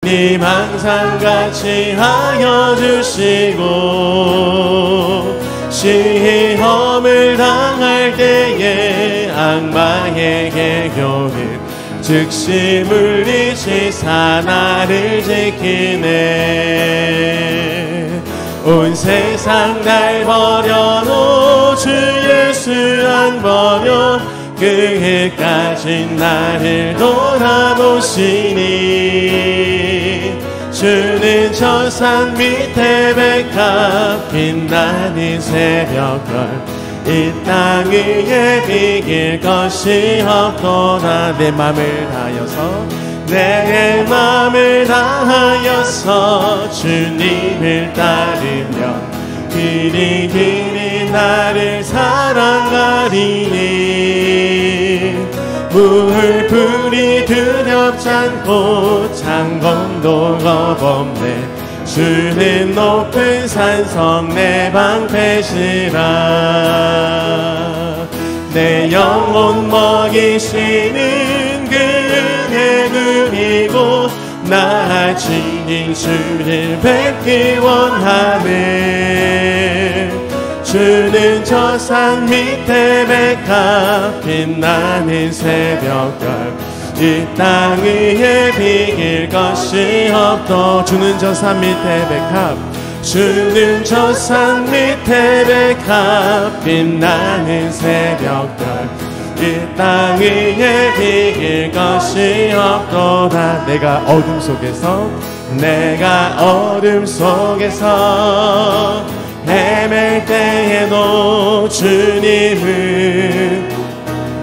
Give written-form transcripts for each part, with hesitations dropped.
주님 항상 같이 하여 주시고 시험을 당할 때에 악마에게 교훈 즉시 물리치사 나를 지키네. 온 세상 날 버려도 주 예수 안 버려 끝까지 나를 돌아보시니. 주는 저 산 밑에 백합 빛나는 새벽별 이 땅 위에 비길 것이 없도다. 내 맘을 다하여서 내 맘을 다하여서 주님을 따르면 길이 길이 나를 사랑하리니. 물불이 두렵지 않고 창검도 겁없네. 주는 높은 산성 내 방패시라. 내 영혼 먹이시는 그 은혜 그리고 나 지닌 주를 뵙기 원하네. 주는 저 산 밑에 백합 빛나는 새벽별 이 땅 위에 비길 것이 없도. 주는 저 산 밑에 백합 주는 저 산 밑에 백합 빛나는 새벽별 이 땅 위에 비길 것이 없도다. 내가 어둠 속에서 헤맬 때에도 주님은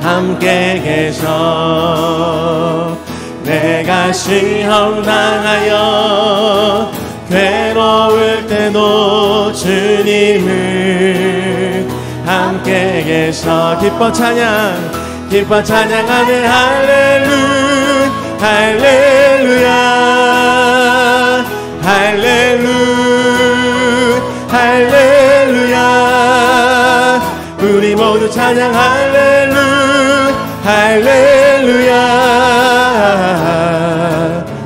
함께 계셔. 내가 시험 당하여 괴로울 때도 주님은 함께 계셔. 기뻐 찬양하네. 할렐루야 할렐루야. 우리 모두 찬양 할렐루야.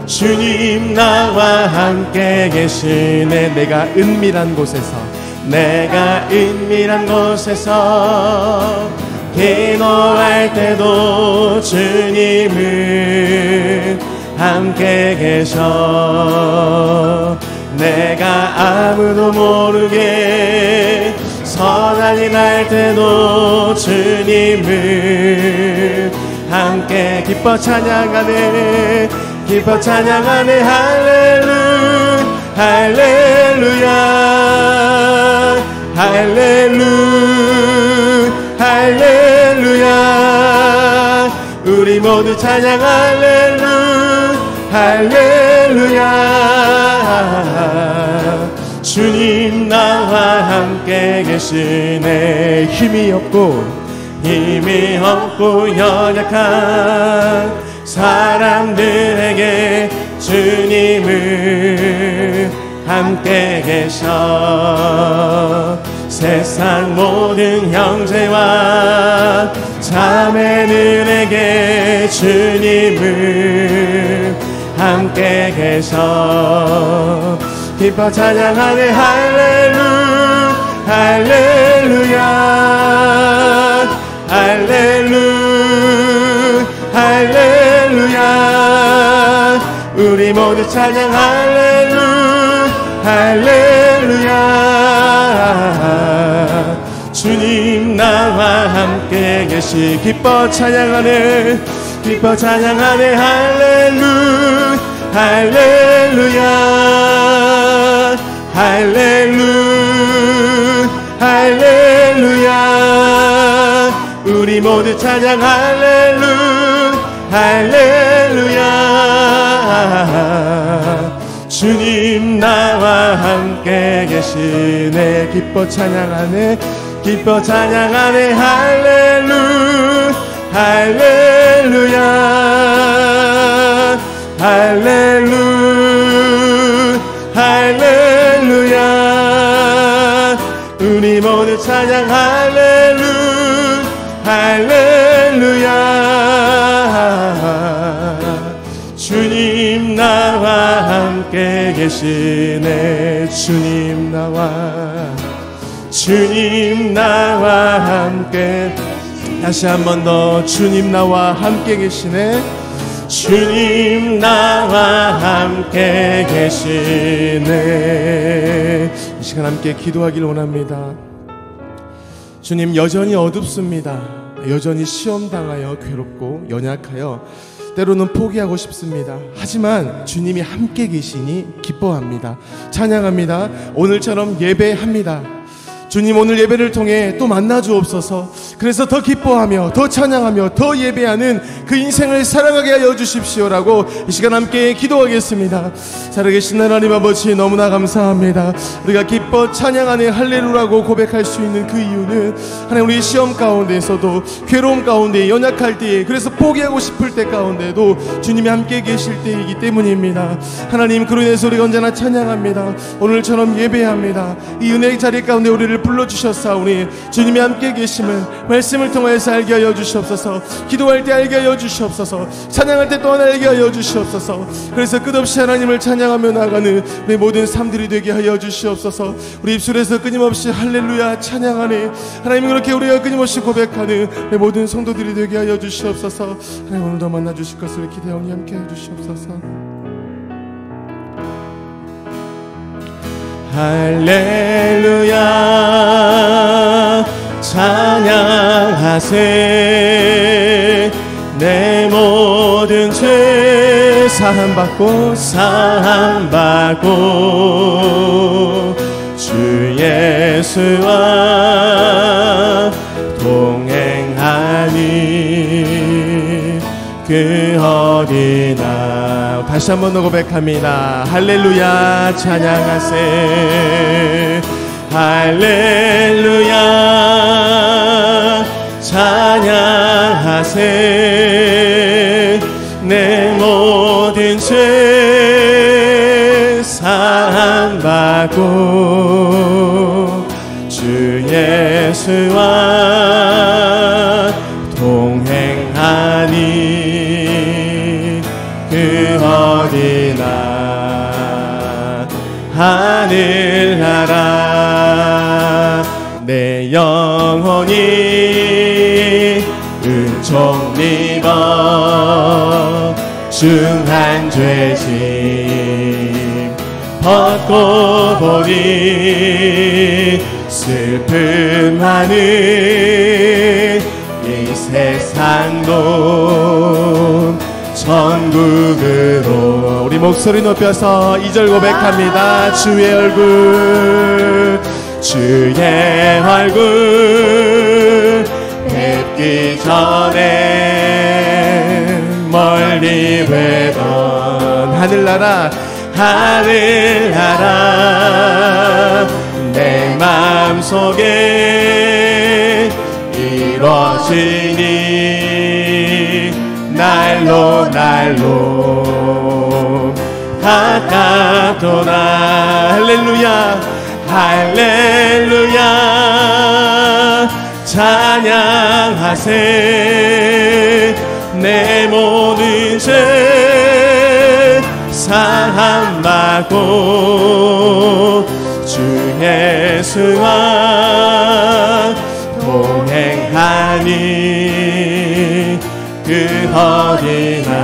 주님 나와 함께 계시네. 내가 은밀한 곳에서 기도할 때도 주님은 함께 계셔. 내가 아무도 모르게 선한 일 할 때도 주님은 함께 기뻐 찬양하네. 할렐루야. 우리 모두 찬양 할렐루야. 주님 나와 함께 계시네. 힘이 없고 연약한 사람들에게 주님은 함께 계셔. 세상 모든 형제와 자매들에게 주님은 함께 계셔. 기뻐 찬양하네. 할렐루야. 우리 모두 찬양 할렐루야. 주님 나와 함께 계시. 기뻐 찬양하네. 할렐루야. 우리 모두 찬양 할렐루야. 주님 나와 함께 계시네. 기뻐 찬양하네. 할렐루야. 우리 모두 찬양 할렐루야. 주님 나와 함께 계시네. 주님 나와 함께. 다시 한 번 더. 주님 나와 함께 계시네. 주님 나와 함께 계시네. 이 시간 함께 기도하길 원합니다. 주님, 여전히 어둡습니다. 여전히 시험당하여 괴롭고 연약하여 때로는 포기하고 싶습니다. 하지만 주님이 함께 계시니 기뻐합니다. 찬양합니다. 오늘처럼 예배합니다. 주님, 오늘 예배를 통해 또 만나 주옵소서. 그래서 더 기뻐하며 더 찬양하며 더 예배하는 그 인생을 살아가게 하여 주십시오라고 이 시간 함께 기도하겠습니다. 살아계신 하나님 아버지, 너무나 감사합니다. 우리가 기뻐 찬양하는 할렐루야라고 고백할 수 있는 그 이유는 하나님, 우리 시험 가운데에서도 괴로움 가운데 연약할 때에, 그래서 포기하고 싶을 때 가운데도 주님이 함께 계실 때이기 때문입니다. 하나님, 그로 인해서 우리가 언제나 찬양합니다. 오늘처럼 예배합니다. 이 은혜의 자리 가운데 우리를 불러주셨사오니 주님이 함께 계심을 말씀을 통해서 알게 하여 주시옵소서. 기도할 때 알게 하여 주시옵소서. 찬양할 때 또한 알게 하여 주시옵소서. 그래서 끝없이 하나님을 찬양하며 나가는 우리 모든 삶들이 되게 하여 주시옵소서. 우리 입술에서 끊임없이 할렐루야 찬양하네. 하나님, 그렇게 우리가 끊임없이 고백하는 우리 모든 성도들이 되게 하여 주시옵소서. 하나님, 오늘도 만나 주실 것을 기대하오니 함께 해 주시옵소서. 할렐루야 찬양하세. 내 모든 죄 사함받고 주 예수와 동행하니 그 어디나. 다시 한 번 더 고백합니다. 할렐루야 찬양하세. 할렐루야 찬양하세. 내 모든 죄 사함받고 주 예수와 동행하니 그 어디나. 하늘나라 내 영혼이 은총 입어 중한 죄짐 벗고 보니 슬픔 많은 이 세상도 천국으로. 우리 목소리 높여서 2절 고백합니다. 주의 얼굴 뵙기 전에 멀리 뵈던 하늘나라 내 마음속에 이루어지니 날로 가깝도다. 할렐루야 찬양하세. 내 모든 죄 사함받고 주 예수와 동행하니 그 어디나.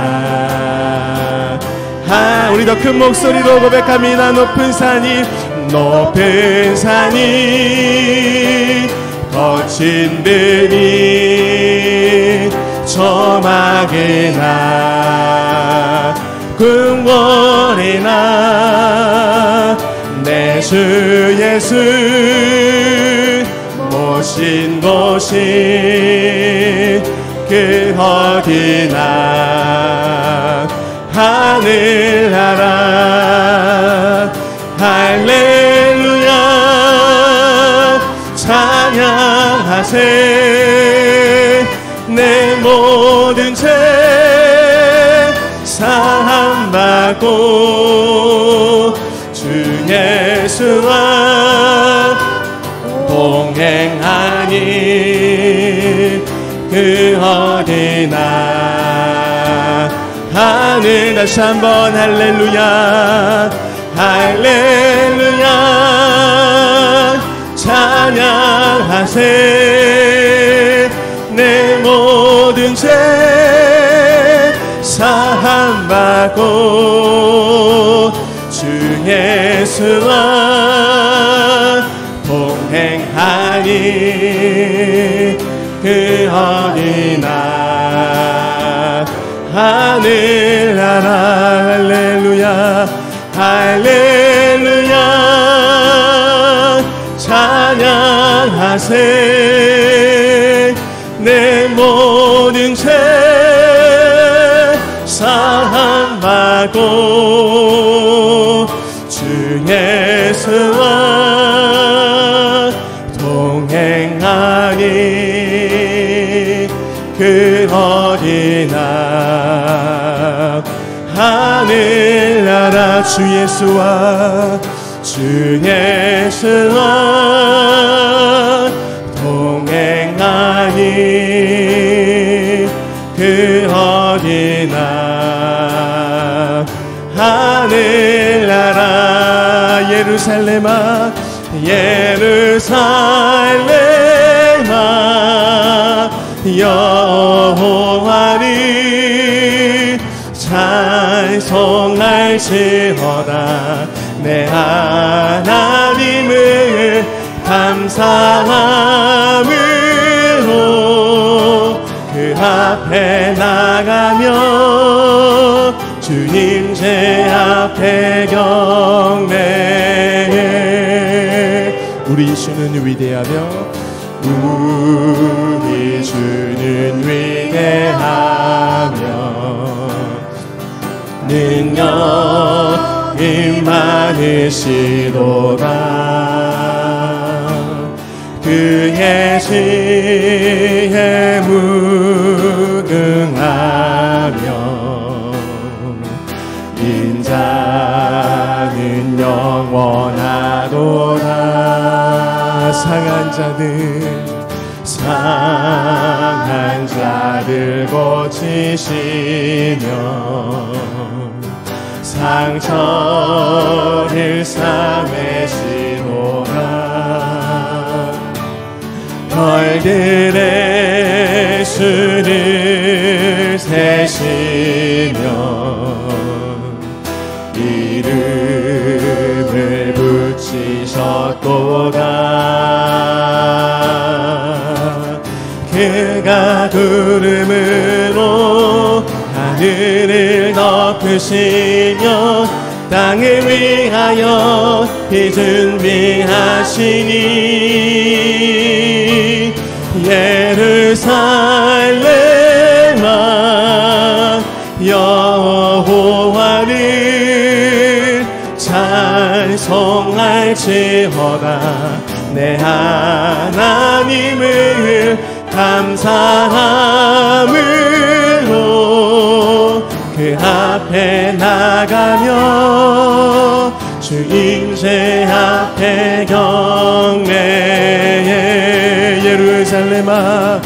우리 더 큰 목소리로 고백합니다. 높은 산이 거친 들이 조막이나 궁궐이나 내 주 예수 모신 곳이 그 어디나. 하늘나라 할렐루야 찬양하세. 내 모든 죄 사함받고 주 예수와 동행하니 그 어디나. 하늘 다시 한번 할렐루야 할렐루야 찬양하세 내 모든 죄 사함받고 주 예수와 동행하니 그 어린 날 하늘나라 할렐루야 할렐루야 찬양하세 내 모든 죄 사함받고 주 예수와 동행하니 그 어린 날 하늘나라 주 예수와 동행하니 그 어린 날 하늘나라 예루살렘아 예루살렘아 여호와를 찬송할지어다 내 하나님을 감사함으로 그 앞에 나가며 주님 제 앞에 경배해 우리 주는 위대하며 우리 주는 위대하며 능력이 많으시도다 그의 지혜에 무궁하며 인자는 영원하도다 상한 자들 고치시며 상처를 싸매시도다 별들의 수를 세시며 이름을 붙이셨도다 그가 구름으로 하늘을 덮으시며 땅을 위하여 비 준비하시니 예루살렘아 여호와를 찬송할지어다 내 하나님을 감사함으로 그 앞에 나가며 주님 제 앞에 경배해 예루살렘아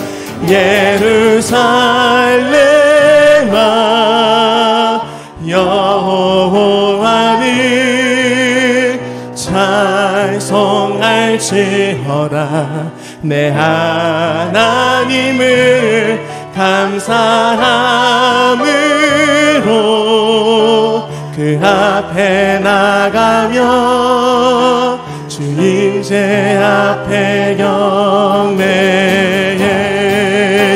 예루살렘아 여호와를 찬송할지어다 내 하나님을 감사함으로 그 앞에 나가며 주님 제 앞에 경배해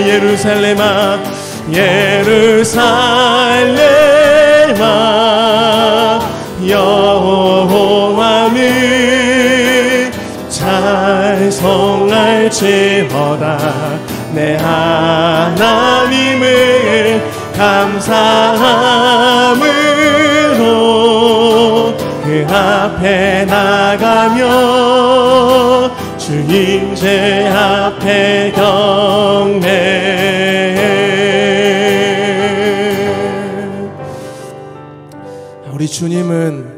예루살렘아 예루살렘아 여호와를 찬송할지어다 내 하나님을 감사함으로 그 앞에 나가며 주님 제 앞에 경배해 우리 주님은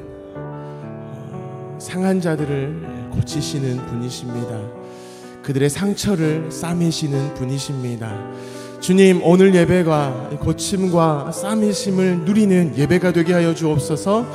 상한 자들을 고치시는 분이십니다. 그들의 상처를 싸매시는 분이십니다. 주님, 오늘 예배가 고침과 싸매심을 누리는 예배가 되게 하여 주옵소서.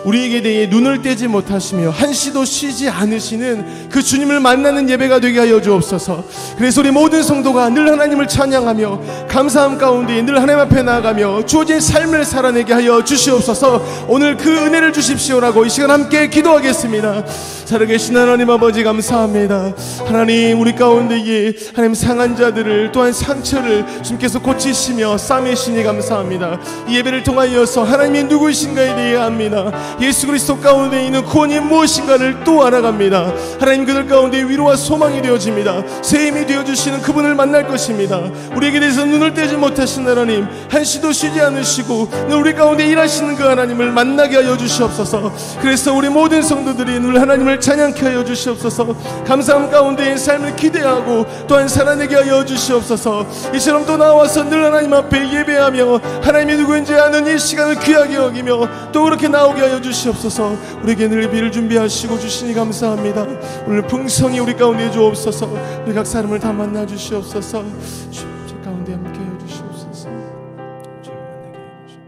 우리에게 대해 눈을 떼지 못하시며 한시도 쉬지 않으시는 그 주님을 만나는 예배가 되게 하여 주옵소서. 그래서 우리 모든 성도가 늘 하나님을 찬양하며 감사함 가운데 늘 하나님 앞에 나아가며 주어진 삶을 살아내게 하여 주시옵소서. 오늘 그 은혜를 주십시오라고 이 시간 함께 기도하겠습니다. 살아계신 하나님 아버지, 감사합니다. 하나님, 우리 가운데에 하나님 상한 자들을, 또한 상처를 주님께서 고치시며 싸매시니 감사합니다. 이 예배를 통하여서 하나님이 누구이신가에 대해 압니다. 예수 그리스도 가운데 있는 구원이 무엇인가를 또 알아갑니다. 하나님, 그들 가운데 위로와 소망이 되어집니다. 새 힘이 되어주시는 그분을 만날 것입니다. 우리에게 대해서 눈을 떼지 못하신 하나님, 한시도 쉬지 않으시고 늘 우리 가운데 일하시는 그 하나님을 만나게 하여 주시옵소서. 그래서 우리 모든 성도들이 늘 하나님을 찬양케 하여 주시옵소서. 감사함 가운데의 삶을 기대하고 또한 살아내게 하여 주시옵소서. 이처럼 또 나와서 늘 하나님 앞에 예배하며 하나님이 누구인지 아는 이 시간을 귀하게 여기며 또 그렇게 나오게 하여 주시옵소서. 우리에게 늘 비를 준비하시고 주시니 감사합니다. 오늘 풍성히 우리 가운데 주옵소서. 우리 각 사람을 다 만나 주시옵소서. 주 가운데 함께 하여 주시옵소서. 주여 만나게 하여 주시옵소서.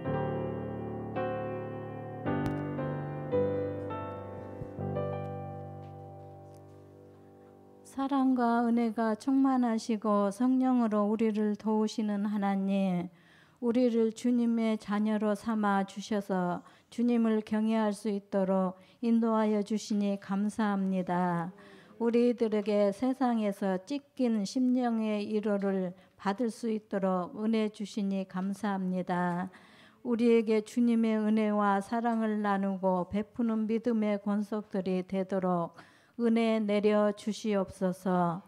사랑과 은혜가 충만하시고 성령으로 우리를 도우시는 하나님, 우리를 주님의 자녀로 삼아 주셔서 주님을 경외할 수 있도록 인도하여 주시니 감사합니다. 우리들에게 세상에서 찢긴 심령의 위로를 받을 수 있도록 은혜 주시니 감사합니다. 우리에게 주님의 은혜와 사랑을 나누고 베푸는 믿음의 권속들이 되도록 은혜 내려 주시옵소서.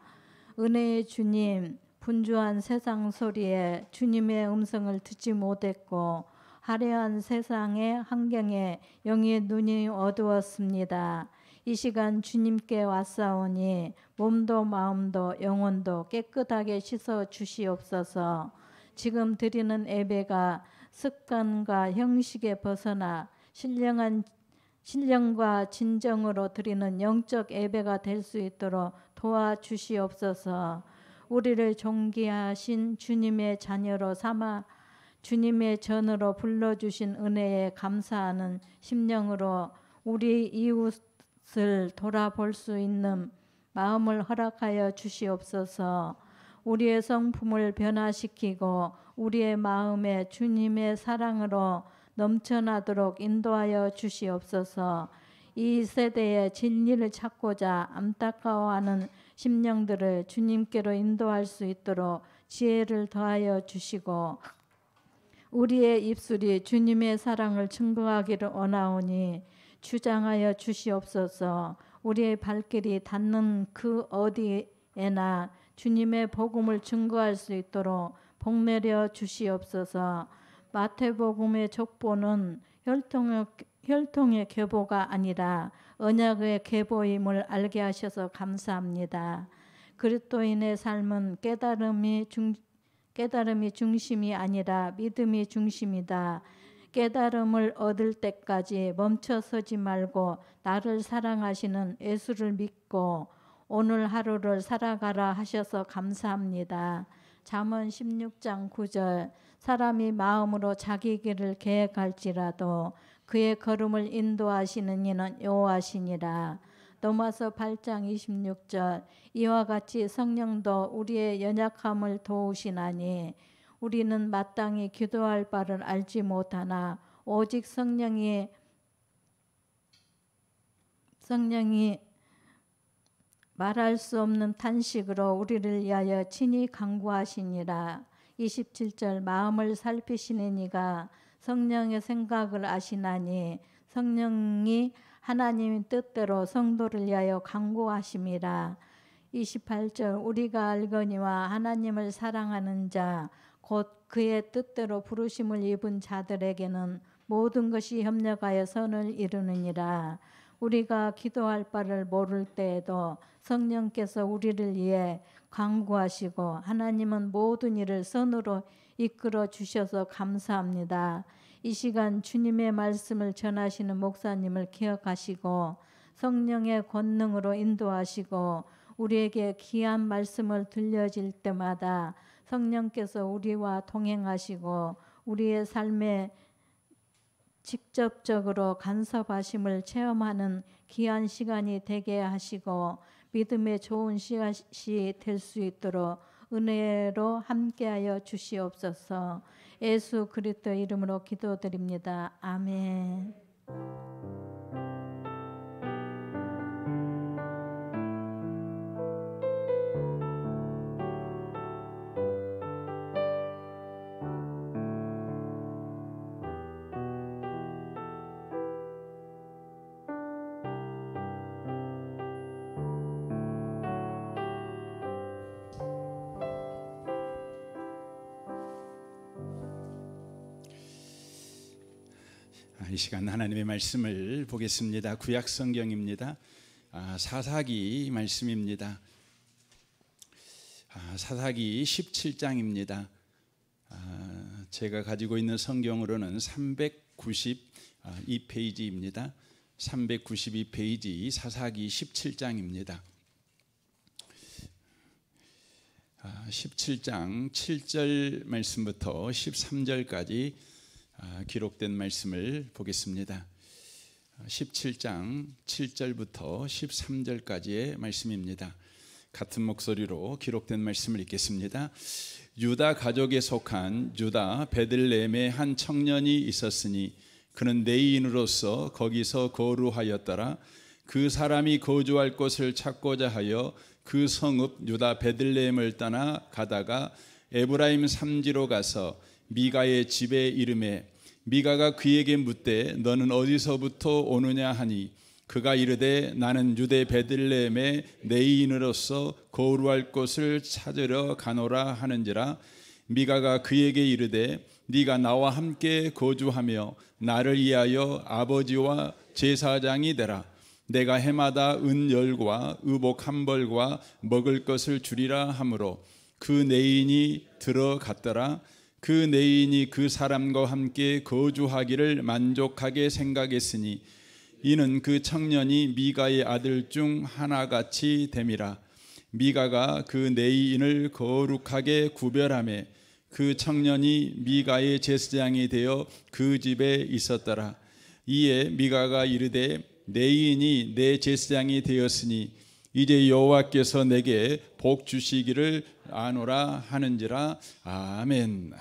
은혜의 주님, 분주한 세상 소리에 주님의 음성을 듣지 못했고 화려한 세상의 환경에 영의 눈이 어두웠습니다. 이 시간 주님께 왔사오니 몸도 마음도 영혼도 깨끗하게 씻어 주시옵소서. 지금 드리는 예배가 습관과 형식에 벗어나 신령과 진정으로 드리는 영적 예배가 될 수 있도록 도와주시옵소서. 우리를 존귀하신 주님의 자녀로 삼아 주님의 전으로 불러주신 은혜에 감사하는 심령으로 우리 이웃을 돌아볼 수 있는 마음을 허락하여 주시옵소서. 우리의 성품을 변화시키고 우리의 마음에 주님의 사랑으로 넘쳐나도록 인도하여 주시옵소서. 이 세대의 진리를 찾고자 안타까워하는 심령들을 주님께로 인도할 수 있도록 지혜를 더하여 주시고 우리의 입술이 주님의 사랑을 증거하기를 원하오니 주장하여 주시옵소서. 우리의 발길이 닿는 그 어디에나 주님의 복음을 증거할 수 있도록 복내려 주시옵소서. 마태복음의 족보는 혈통의 계보가 아니라 언약의 계보임을 알게 하셔서 감사합니다. 그리스도인의 삶은 깨달음이 중심이 아니라 믿음이 중심이다. 깨달음을 얻을 때까지 멈춰서지 말고 나를 사랑하시는 예수를 믿고 오늘 하루를 살아가라 하셔서 감사합니다. 잠언 16장 9절 사람이 마음으로 자기 길을 계획할지라도 그의 걸음을 인도하시는 이는 여호와시니라. 로마서 8장 26절 이와 같이 성령도 우리의 연약함을 도우시나니 우리는 마땅히 기도할 바를 알지 못하나 오직 성령이 말할 수 없는 탄식으로 우리를 위하여 친히 간구하시니라. 27절 마음을 살피시는 이가 성령의 생각을 아시나니 성령이 하나님의 뜻대로 성도를 위하여 간구하심이라. 28절 우리가 알거니와 하나님을 사랑하는 자 곧 그의 뜻대로 부르심을 입은 자들에게는 모든 것이 협력하여 선을 이루느니라. 우리가 기도할 바를 모를 때에도 성령께서 우리를 위해 간구하시고 하나님은 모든 일을 선으로 이끌어 주셔서 감사합니다. 이 시간 주님의 말씀을 전하시는 목사님을 기억하시고 성령의 권능으로 인도하시고 우리에게 귀한 말씀을 들려질 때마다 성령께서 우리와 동행하시고 우리의 삶에 직접적으로 간섭하심을 체험하는 귀한 시간이 되게 하시고 믿음의 좋은 씨앗이 될 수 있도록 은혜로 함께하여 주시옵소서. 예수 그리스도 이름으로 기도드립니다. 아멘. 이 시간 하나님의 말씀을 보겠습니다. 구약 성경입니다. 사사기 말씀입니다. 사사기 17장입니다. 제가 가지고 있는 성경으로는 392페이지입니다. 392페이지 사사기 17장입니다. 17장 7절 말씀부터 13절까지 기록된 말씀을 보겠습니다. 17장 7절부터 13절까지의 말씀입니다. 같은 목소리로 기록된 말씀을 읽겠습니다. 유다 가족에 속한 유다 베들레헴에 한 청년이 있었으니 그는 내인으로서 거기서 거류하였더라. 그 사람이 거주할 곳을 찾고자 하여 그 성읍 유다 베들레헴을 떠나 가다가 에브라임 산지로 가서 미가의 집에 이르매 미가가 그에게 묻되 너는 어디서부터 오느냐 하니 그가 이르되 나는 유대 베들레헴의 내인으로서 거류할 곳을 찾으러 가노라 하는지라. 미가가 그에게 이르되 네가 나와 함께 거주하며 나를 위하여 아버지와 제사장이 되라. 내가 해마다 은열과 의복 한 벌과 먹을 것을 주리라 하므로 그 내인이 들어갔더라. 그 내인이 그 사람과 함께 거주하기를 만족하게 생각했으니 이는 그 청년이 미가의 아들 중 하나같이 됨이라. 미가가 그 내인을 거룩하게 구별하며 그 청년이 미가의 제사장이 되어 그 집에 있었더라. 이에 미가가 이르되 내인이 내 제사장이 되었으니 이제 여호와께서 내게 복 주시기를 아노라 하는지라. 아멘.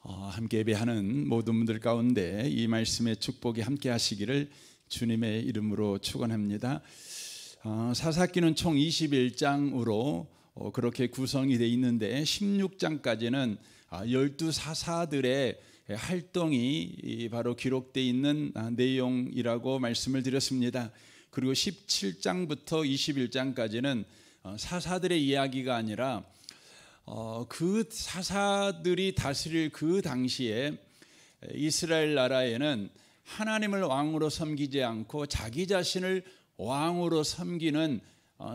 함께 예배하는 모든 분들 가운데 이 말씀의 축복이 함께 하시기를 주님의 이름으로 축원합니다. 사사기는 총 21장으로 그렇게 구성이 되어 있는데 16장까지는 12사사들의 활동이 바로 기록되어 있는 내용이라고 말씀을 드렸습니다. 그리고 17장부터 21장까지는 사사들의 이야기가 아니라 그 사사들이 다스릴 그 당시에 이스라엘 나라에는 하나님을 왕으로 섬기지 않고 자기 자신을 왕으로 섬기는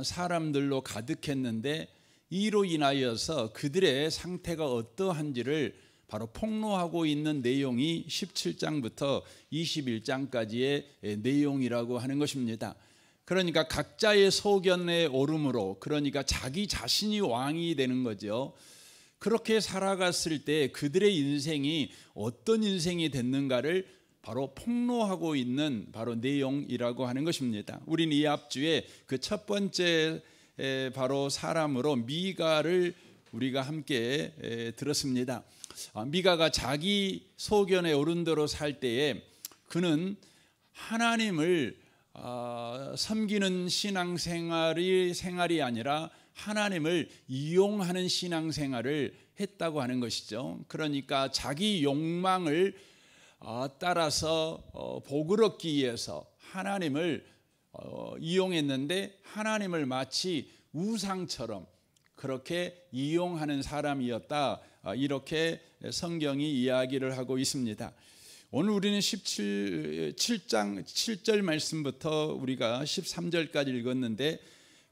사람들로 가득했는데 이로 인하여서 그들의 상태가 어떠한지를 바로 폭로하고 있는 내용이 17장부터 21장까지의 내용이라고 하는 것입니다. 그러니까 각자의 소견에 오름으로, 그러니까 자기 자신이 왕이 되는 거죠. 그렇게 살아갔을 때 그들의 인생이 어떤 인생이 됐는가를 바로 폭로하고 있는 바로 내용이라고 하는 것입니다. 우리는 이 앞주에 그 첫 번째 바로 사람으로 미가를 우리가 함께 들었습니다. 미가가 자기 소견에 오른 대로 살 때에 그는 하나님을 섬기는 생활이 아니라 하나님을 이용하는 신앙생활을 했다고 하는 것이죠. 그러니까 자기 욕망을 따라서 복을 얻기 위해서 하나님을 이용했는데 하나님을 마치 우상처럼 그렇게 이용하는 사람이었다, 이렇게 성경이 이야기를 하고 있습니다. 오늘 우리는 17장 7절 말씀부터 우리가 13절까지 읽었는데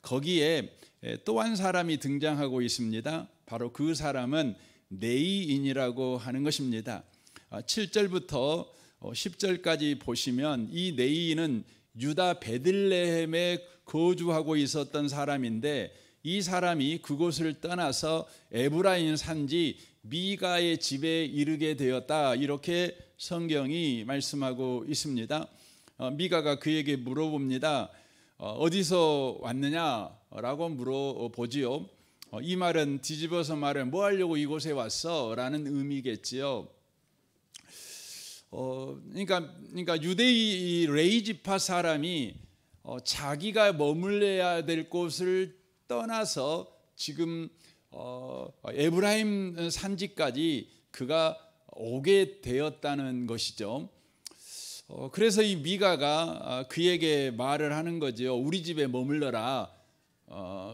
거기에 또 한 사람이 등장하고 있습니다. 바로 그 사람은 네이인이라고 하는 것입니다. 7절부터 10절까지 보시면 이 네이인은 유다 베들레헴에 거주하고 있었던 사람인데 이 사람이 그곳을 떠나서 에브라임 산지 미가의 집에 이르게 되었다. 이렇게 성경이 말씀하고 있습니다. 미가가 그에게 물어봅니다. 어디서 왔느냐라고 물어보지요. 이 말은 뒤집어서 말해 뭐 하려고 이곳에 왔어? 라는 의미겠지요. 그러니까 유대의 레이지파 사람이 자기가 머물러야 될 곳을 떠나서 지금 에브라임 산지까지 그가 오게 되었다는 것이죠. 그래서 이 미가가 그에게 말을 하는 거죠. 우리 집에 머물러라.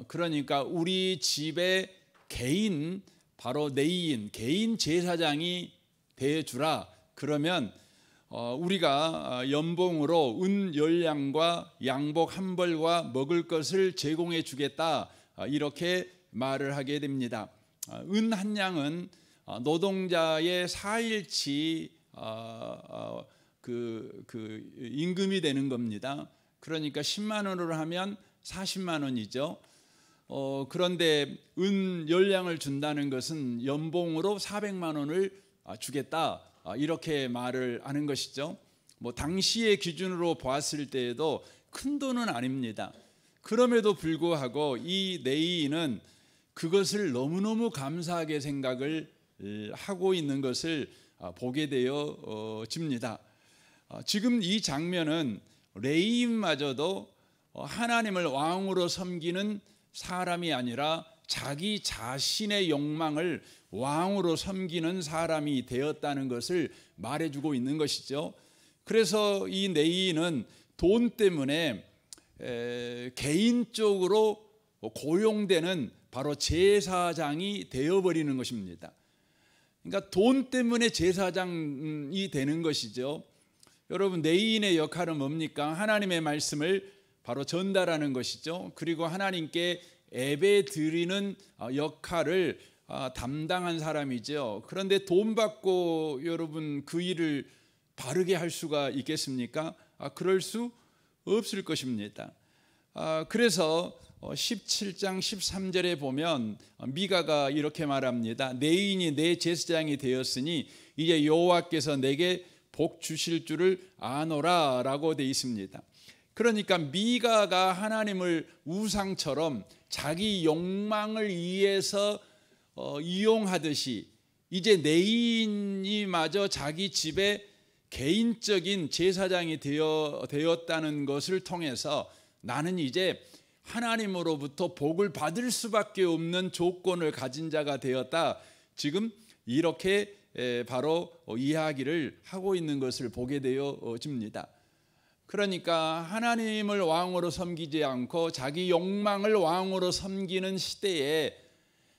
그러니까 우리 집에 개인, 바로 네인, 개인 제사장이 되어주라. 그러면 우리가 연봉으로 은 10냥과 양복 한 벌과 먹을 것을 제공해 주겠다. 이렇게 말을 하게 됩니다. 은 한 냥은 노동자의 4일치 그 임금이 되는 겁니다. 그러니까 10만 원으로 하면 40만 원이죠. 그런데 은 10냥을 준다는 것은 연봉으로 400만 원을 주겠다. 이렇게 말을 하는 것이죠. 뭐 당시의 기준으로 보았을 때에도 큰 돈은 아닙니다. 그럼에도 불구하고 이 네이인은 그것을 너무너무 감사하게 생각을 하고 있는 것을 보게 되어집니다. 지금 이 장면은 레이인마저도 하나님을 왕으로 섬기는 사람이 아니라 자기 자신의 욕망을 왕으로 섬기는 사람이 되었다는 것을 말해주고 있는 것이죠. 그래서 이 네이인은 돈 때문에 개인적으로 고용되는 바로 제사장이 되어버리는 것입니다. 그러니까 돈 때문에 제사장이 되는 것이죠. 여러분, 네이인의 역할은 뭡니까? 하나님의 말씀을 바로 전달하는 것이죠. 그리고 하나님께 예배 드리는 역할을 담당한 사람이죠. 그런데 돈 받고 여러분 그 일을 바르게 할 수가 있겠습니까? 그럴 수 없을 것입니다. 그래서 17장 13절에 보면 미가가 이렇게 말합니다. 네인이 내 제사장이 되었으니 이제 여호와께서 내게 복 주실 줄을 아노라 라고 되어 있습니다. 그러니까 미가가 하나님을 우상처럼 자기 욕망을 위해서 이용하듯이 이제 네인이 마저 자기 집에 개인적인 제사장이 되었다는 것을 통해서 나는 이제 하나님으로부터 복을 받을 수밖에 없는 조건을 가진 자가 되었다. 지금 이렇게 바로 이야기를 하고 있는 것을 보게 되어집니다. 그러니까 하나님을 왕으로 섬기지 않고 자기 욕망을 왕으로 섬기는 시대에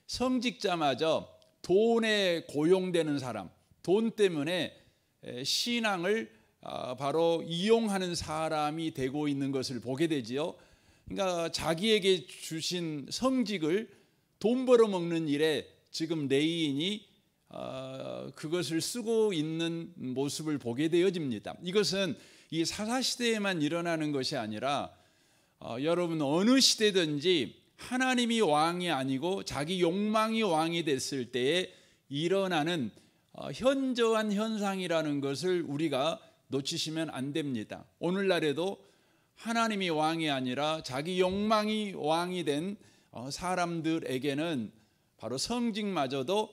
성직자마저 돈에 고용되는 사람, 돈 때문에 신앙을 바로 이용하는 사람이 되고 있는 것을 보게 되지요. 그러니까 자기에게 주신 성직을 돈 벌어먹는 일에 지금 네인이 그것을 쓰고 있는 모습을 보게 되어집니다. 이것은 이 사사시대에만 일어나는 것이 아니라 여러분 어느 시대든지 하나님이 왕이 아니고 자기 욕망이 왕이 됐을 때에 일어나는 현저한 현상이라는 것을 우리가 놓치시면 안 됩니다. 오늘날에도 하나님이 왕이 아니라 자기 욕망이 왕이 된 사람들에게는 바로 성직마저도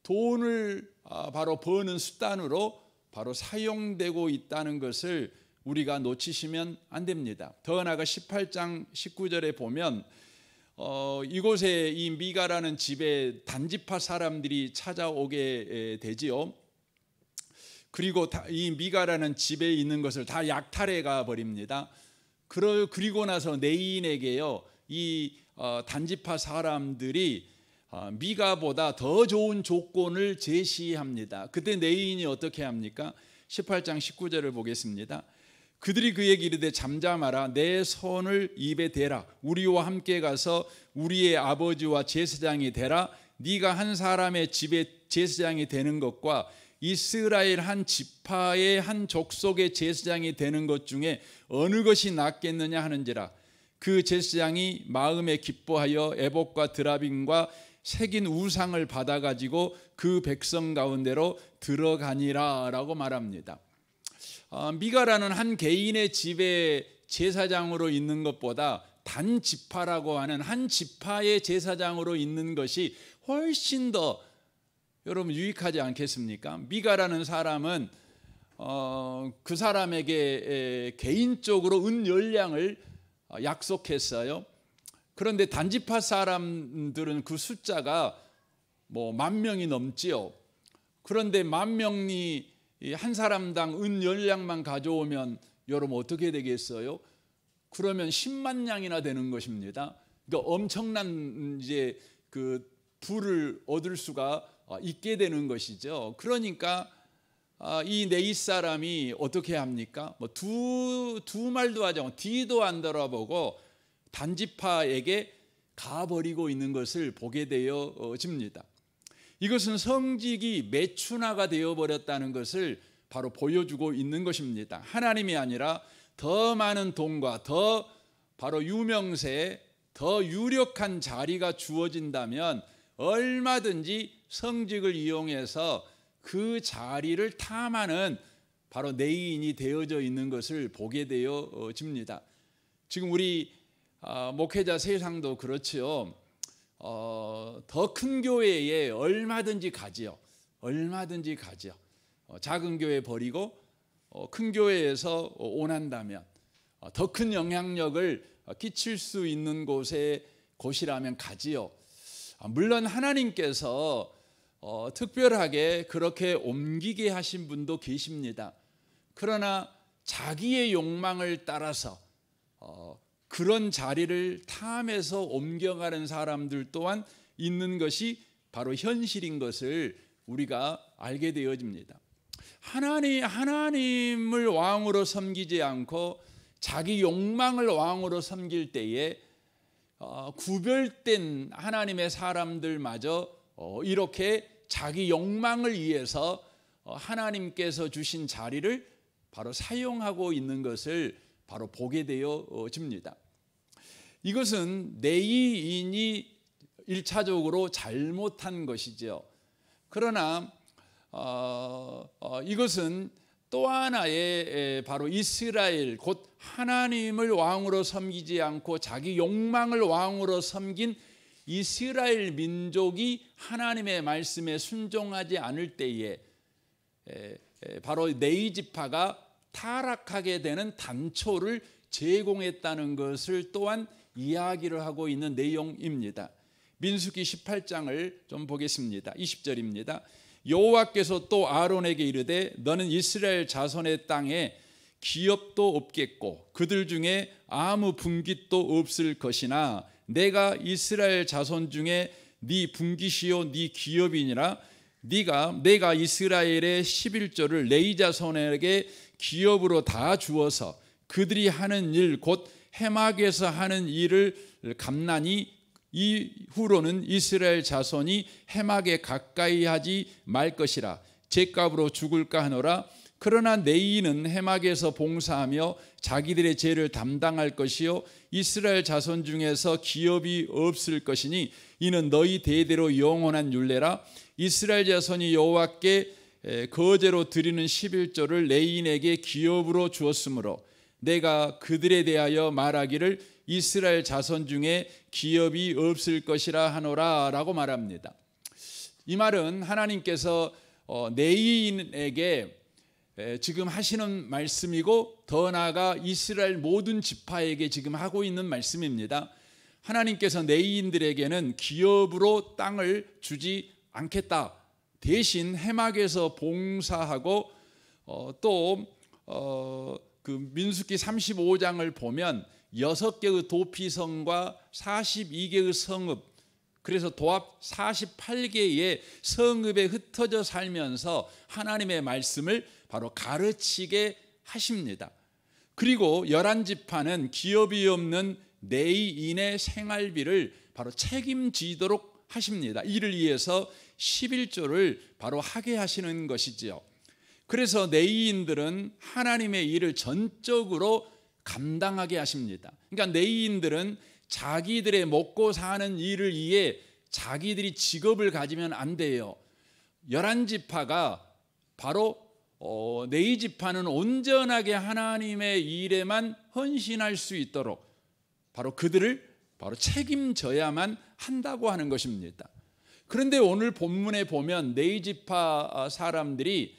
돈을 바로 버는 수단으로 바로 사용되고 있다는 것을 우리가 놓치시면 안 됩니다. 더 나아가 18장 19절에 보면 이곳에 이 미가라는 집에 단지파 사람들이 찾아오게 되지요. 그리고 이 미가라는 집에 있는 것을 다 약탈해 가 버립니다. 그리고 나서 네인에게요, 이 단지파 사람들이 미가보다 더 좋은 조건을 제시합니다. 그때 네인이 어떻게 합니까? 18장 19절을 보겠습니다. 그들이 그에게 이르되 잠잠하라, 내 손을 입에 대라, 우리와 함께 가서 우리의 아버지와 제사장이 되라. 네가 한 사람의 집에 제사장이 되는 것과 이스라엘 한 지파의 한 족속의 제사장이 되는 것 중에 어느 것이 낫겠느냐 하는지라. 그 제사장이 마음에 기뻐하여 에봇과 드라빔과 새긴 우상을 받아가지고 그 백성 가운데로 들어가니라라고 말합니다. 미가라는 한 개인의 집에 제사장으로 있는 것보다 단 지파라고 하는 한 지파의 제사장으로 있는 것이 훨씬 더 여러분 유익하지 않겠습니까? 미가라는 사람은 그 사람에게 개인적으로 은 열량을 약속했어요. 그런데 단지파 사람들은 그 숫자가 뭐 10,000명이 넘지요. 그런데 10,000명이 한 사람당 은 열량만 가져오면 여러분 어떻게 되겠어요? 그러면 10만 냥이나 되는 것입니다. 그러니까 엄청난 이제 그 부를 얻을 수가 있게 되는 것이죠. 그러니까 이 네이 사람이 어떻게 합니까? 뭐 두 말도 하지 않고 뒤도 안 돌아보고 단지파에게 가버리고 있는 것을 보게 되어집니다. 이것은 성직이 매춘화가 되어버렸다는 것을 바로 보여주고 있는 것입니다. 하나님이 아니라 더 많은 돈과 더 바로 유명세, 더 유력한 자리가 주어진다면 얼마든지 성직을 이용해서 그 자리를 탐하는 바로 내인이 되어져 있는 것을 보게 되어집니다. 지금 우리 목회자 세상도 그렇지요. 더 큰 교회에 얼마든지 가지요. 얼마든지 가지요. 작은 교회 버리고 큰 교회에서 원한다면 더 큰 영향력을 끼칠 수 있는 곳이라면 가지요. 물론 하나님께서 특별하게 그렇게 옮기게 하신 분도 계십니다. 그러나 자기의 욕망을 따라서 그런 자리를 탐해서 옮겨가는 사람들 또한 있는 것이 바로 현실인 것을 우리가 알게 되어집니다. 하나님을 왕으로 섬기지 않고 자기 욕망을 왕으로 섬길 때에 구별된 하나님의 사람들마저 이렇게 자기 욕망을 위해서 하나님께서 주신 자리를 바로 사용하고 있는 것을 바로 보게 되어집니다. 이것은 내인이 1차적으로 잘못한 것이죠. 그러나 이것은 또 하나의 바로 이스라엘 곧 하나님을 왕으로 섬기지 않고 자기 욕망을 왕으로 섬긴 이스라엘 민족이 하나님의 말씀에 순종하지 않을 때에 바로 네이 지파가 타락하게 되는 단초를 제공했다는 것을 또한 이야기를 하고 있는 내용입니다. 민수기 18장을 좀 보겠습니다. 20절입니다. 여호와께서 또 아론에게 이르되 너는 이스라엘 자손의 땅에 기업도 없겠고 그들 중에 아무 분깃도 없을 것이나 내가 이스라엘 자손 중에 네 분깃이요 네 기업이니라. 내가 이스라엘의 11조를 레위 자손에게 기업으로 다 주어서 그들이 하는 일 곧 해막에서 하는 일을 감나니 이후로는 이스라엘 자손이 해막에 가까이 하지 말 것이라. 죗값으로 죽을까 하노라. 그러나 내인은 해막에서 봉사하며 자기들의 죄를 담당할 것이요 이스라엘 자손 중에서 기업이 없을 것이니 이는 너희 대대로 영원한 율례라. 이스라엘 자손이 여호와께 거제로 드리는 11조를 레인에게 기업으로 주었으므로 내가 그들에 대하여 말하기를 이스라엘 자손 중에 기업이 없을 것이라 하노라 라고 말합니다. 이 말은 하나님께서 내인에게 지금 하시는 말씀이고 더 나아가 이스라엘 모든 지파에게 지금 하고 있는 말씀입니다. 하나님께서 내인들에게는 기업으로 땅을 주지 않겠다. 대신 해막에서 봉사하고 그 민수기 35장을 보면 6개의 도피성과 42개의 성읍, 그래서 도합 48개의 성읍에 흩어져 살면서 하나님의 말씀을 바로 가르치게 하십니다. 그리고 11지파는 기업이 없는 내인의 생활비를 바로 책임지도록 하십니다. 이를 위해서 11조를 바로 하게 하시는 것이지요. 그래서 내인들은 하나님의 일을 전적으로 감당하게 하십니다. 그러니까 레위인들은 자기들의 먹고 사는 일을 위해 자기들이 직업을 가지면 안 돼요. 11지파가 바로 레위 지파는 온전하게 하나님의 일에만 헌신할 수 있도록 바로 그들을 바로 책임져야만 한다고 하는 것입니다. 그런데 오늘 본문에 보면 레위 지파 사람이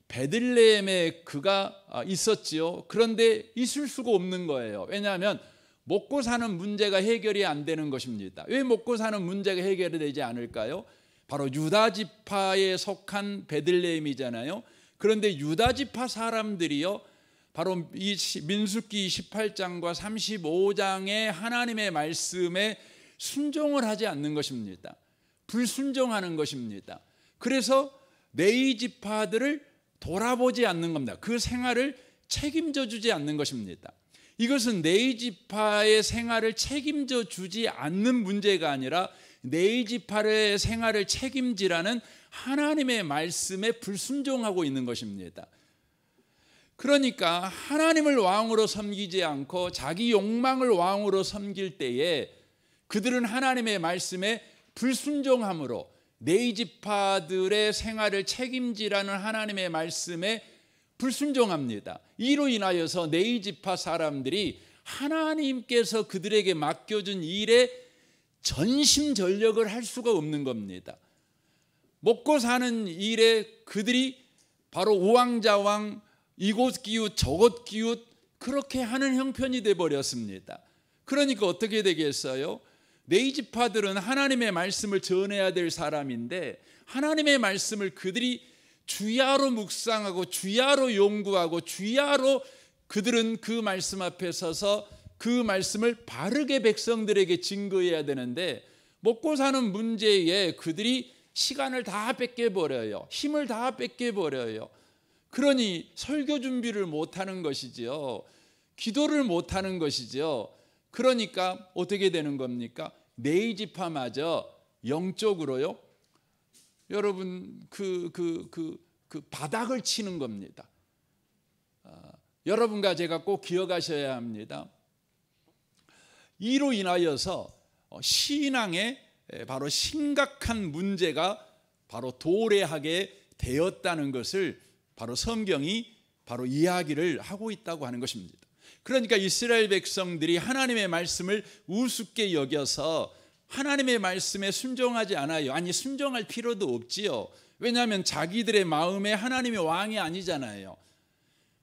베들레헴에 그가 있었지요. 그런데 있을 수가 없는 거예요. 왜냐하면 먹고 사는 문제가 해결이 안 되는 것입니다. 왜 먹고 사는 문제가 해결이 되지 않을까요? 바로 유다 지파에 속한 베들레헴이잖아요. 그런데 유다 지파 사람들이요, 바로 이 민수기 18장과 35장의 하나님의 말씀에 순종을 하지 않는 것입니다. 불순종하는 것입니다. 그래서 레위 지파들을 돌아보지 않는 겁니다. 그 생활을 책임져 주지 않는 것입니다. 이것은 레위 지파의 생활을 책임져 주지 않는 문제가 아니라 레위 지파의 생활을 책임지라는 하나님의 말씀에 불순종하고 있는 것입니다. 그러니까 하나님을 왕으로 섬기지 않고 자기 욕망을 왕으로 섬길 때에 그들은 하나님의 말씀에 불순종함으로 레위 지파들의 생활을 책임지라는 하나님의 말씀에 불순종합니다. 이로 인하여서 레위 지파 사람들이 하나님께서 그들에게 맡겨준 일에 전심전력을 할 수가 없는 겁니다. 먹고 사는 일에 그들이 바로 우왕좌왕, 이곳 기웃 저곳 기웃 그렇게 하는 형편이 되어버렸습니다. 그러니까 어떻게 되겠어요? 레위 지파들은 하나님의 말씀을 전해야 될 사람인데 하나님의 말씀을 그들이 주야로 묵상하고 주야로 연구하고 주야로 그들은 그 말씀 앞에 서서 그 말씀을 바르게 백성들에게 증거해야 되는데 먹고 사는 문제에 그들이 시간을 다 뺏겨버려요. 힘을 다 뺏겨버려요. 그러니 설교 준비를 못하는 것이지요. 기도를 못하는 것이지요. 그러니까 어떻게 되는 겁니까? 레위 지파마저 영적으로요, 여러분 그 바닥을 치는 겁니다. 여러분과 제가 꼭 기억하셔야 합니다. 이로 인하여서 신앙에 바로 심각한 문제가 바로 도래하게 되었다는 것을 바로 성경이 바로 이야기를 하고 있다고 하는 것입니다. 그러니까 이스라엘 백성들이 하나님의 말씀을 우습게 여겨서 하나님의 말씀에 순종하지 않아요. 아니, 순종할 필요도 없지요. 왜냐하면 자기들의 마음에 하나님이 왕이 아니잖아요.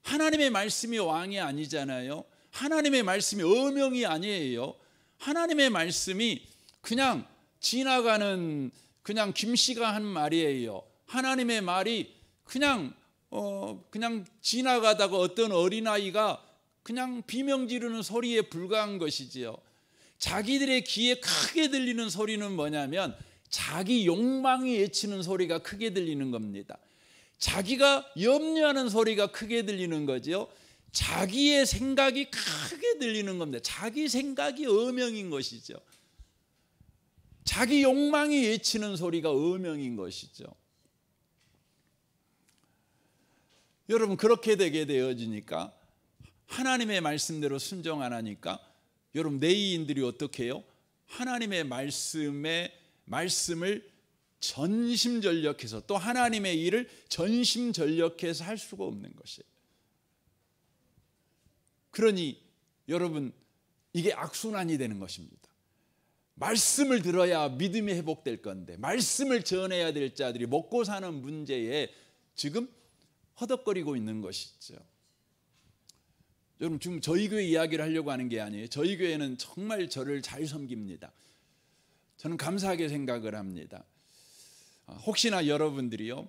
하나님의 말씀이 왕이 아니잖아요. 하나님의 말씀이 어명이 아니에요. 하나님의 말씀이 그냥 지나가는 그냥 김씨가 한 말이에요. 하나님의 말이 그냥 지나가다가 어떤 어린아이가 그냥 비명 지르는 소리에 불과한 것이지요. 자기들의 귀에 크게 들리는 소리는 뭐냐면 자기 욕망이 외치는 소리가 크게 들리는 겁니다. 자기가 염려하는 소리가 크게 들리는 거죠. 자기의 생각이 크게 들리는 겁니다. 자기 생각이 어명인 것이죠. 자기 욕망이 외치는 소리가 어명인 것이죠. 여러분, 그렇게 되게 되어지니까 하나님의 말씀대로 순종 안 하니까 여러분 레위인들이 어떻게 해요? 하나님의 말씀을 전심전력해서 또 하나님의 일을 전심전력해서 할 수가 없는 것이에요. 그러니 여러분, 이게 악순환이 되는 것입니다. 말씀을 들어야 믿음이 회복될 건데 말씀을 전해야 될 자들이 먹고 사는 문제에 지금 허덕거리고 있는 것이죠. 여러분, 지금 저희 교회 이야기를 하려고 하는 게 아니에요. 저희 교회는 정말 저를 잘 섬깁니다. 저는 감사하게 생각을 합니다. 혹시나 여러분들이요,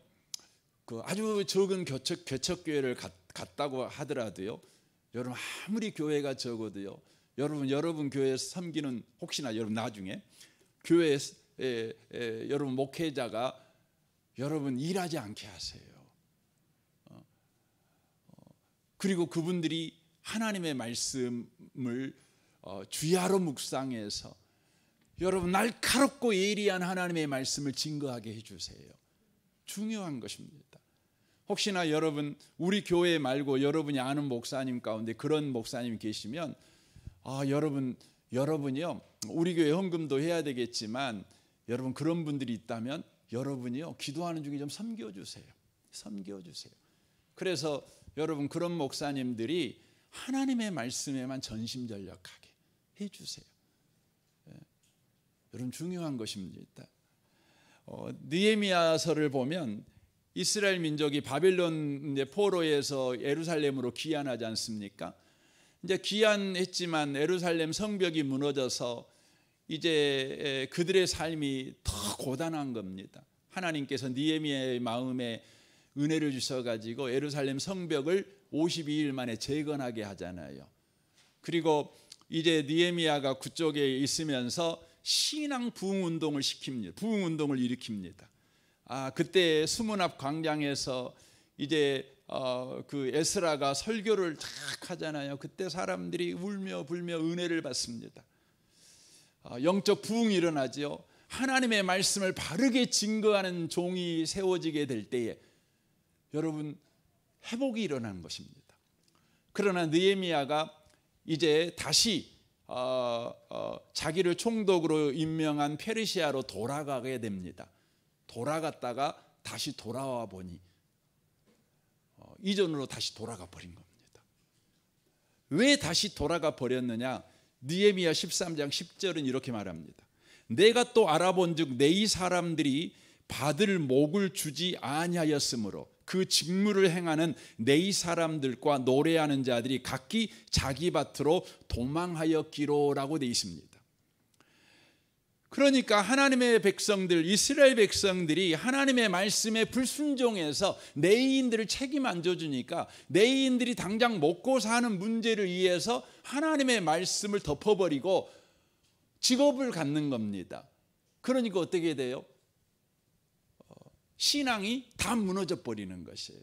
그 아주 적은 개척교회를 갔다고 하더라도요, 여러분 아무리 교회가 적어도요, 여러분 교회에서 섬기는, 혹시나 여러분 나중에 교회에 여러분 목회자가 여러분 일하지 않게 하세요. 그리고 그분들이 하나님의 말씀을 주야로 묵상해서 여러분 날카롭고 예리한 하나님의 말씀을 증거하게 해주세요. 중요한 것입니다. 혹시나 여러분 우리 교회 말고 여러분이 아는 목사님 가운데 그런 목사님 계시면 여러분이요 우리 교회 헌금도 해야 되겠지만 여러분 그런 분들이 있다면 여러분이요 기도하는 중에 좀 섬겨주세요. 그래서 여러분 그런 목사님들이 하나님의 말씀에만 전심전력하게 해주세요. 여러분 중요한 것입니다. 느헤미야서를 보면 이스라엘 민족이 바벨론 포로에서 예루살렘으로 귀환하지 않습니까? 이제 귀환했지만 예루살렘 성벽이 무너져서 이제 그들의 삶이 더 고단한 겁니다. 하나님께서 느헤미야의 마음에 은혜를 주셔가지고 예루살렘 성벽을 52일 만에 재건하게 하잖아요. 그리고 이제 느헤미야가 그쪽에 있으면서 신앙 부흥 운동을 시킵니다. 부흥 운동을 일으킵니다. 그때 수문 앞 광장에서 이제 그 에스라가 설교를 탁 하잖아요. 그때 사람들이 울며 불며 은혜를 받습니다. 영적 부흥이 일어나죠. 하나님의 말씀을 바르게 증거하는 종이 세워지게 될 때에 여러분 회복이 일어나는 것입니다. 그러나 느헤미야가 이제 다시 자기를 총독으로 임명한 페르시아로 돌아가게 됩니다. 돌아갔다가 다시 돌아와 보니 이전으로 다시 돌아가 버린 겁니다. 왜 다시 돌아가 버렸느냐? 느헤미야 13장 10절은 이렇게 말합니다. 내가 또 알아본즉 내 이 사람들이 받을 목을 주지 아니하였으므로 그 직무를 행하는 내 이 사람들과 노래하는 자들이 각기 자기 밭으로 도망하였기로라고 되어 있습니다. 그러니까 하나님의 백성들, 이스라엘 백성들이 하나님의 말씀에 불순종해서 내인들을 책임 안 져주니까 내인들이 당장 먹고 사는 문제를 위해서 하나님의 말씀을 덮어버리고 직업을 갖는 겁니다. 그러니까 어떻게 돼요? 신앙이 다 무너져 버리는 것이에요.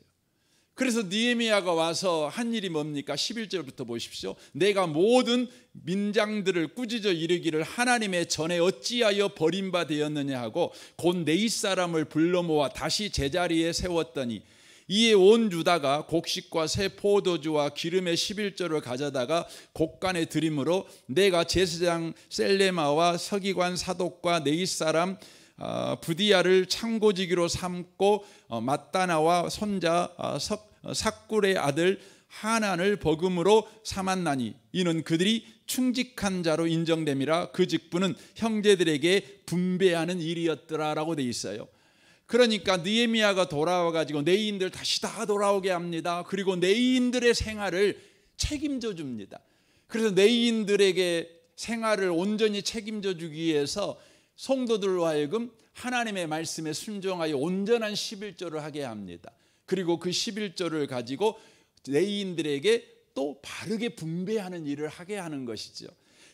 그래서 느헤미야가 와서 한 일이 뭡니까? 11절부터 보십시오. 내가 모든 민장들을 꾸짖어 이르기를 하나님의 전에 어찌하여 버림바 되었느냐 하고 곧 네 사람을 불러 모아 다시 제자리에 세웠더니 이에 온 유다가 곡식과 새 포도주와 기름의 11조를 가져다가 곡간에 드림으로 내가 제사장 셀레마와 서기관 사독과 네 사람 부디야를 창고지기로 삼고 mat다나와 손자 삭굴의 아들 하난을 버금으로 삼았나니 이는 그들이 충직한 자로 인정됨이라 그 직분은 형제들에게 분배하는 일이었더라라고 돼 있어요. 그러니까 느헤미야가 돌아와가지고 내인들 다시 다 돌아오게 합니다. 그리고 내인들의 생활을 책임져 줍니다. 그래서 내인들에게 생활을 온전히 책임져 주기 위해서 성도들로 하여금 하나님의 말씀에 순종하여 온전한 11조를 하게 합니다. 그리고 그 11조를 가지고 레위인들에게 또 바르게 분배하는 일을 하게 하는 것이죠.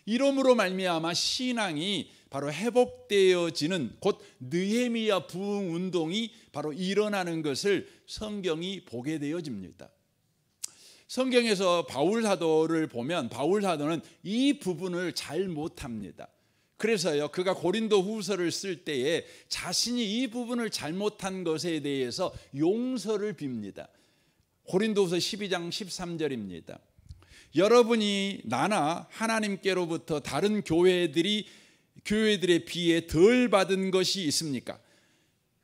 이러므로 말미암아 신앙이 바로 회복되어지는 곧 느헤미야 부흥 운동이 바로 일어나는 것을 성경이 보게 되어집니다. 성경에서 바울 사도를 보면 바울 사도는 이 부분을 잘 못합니다. 그래서요, 그가 고린도 후서를 쓸 때에 자신이 이 부분을 잘못한 것에 대해서 용서를 빕니다. 고린도 후서 12장 13절입니다. 여러분이 나나 하나님께로부터 다른 교회들에 비해 덜 받은 것이 있습니까?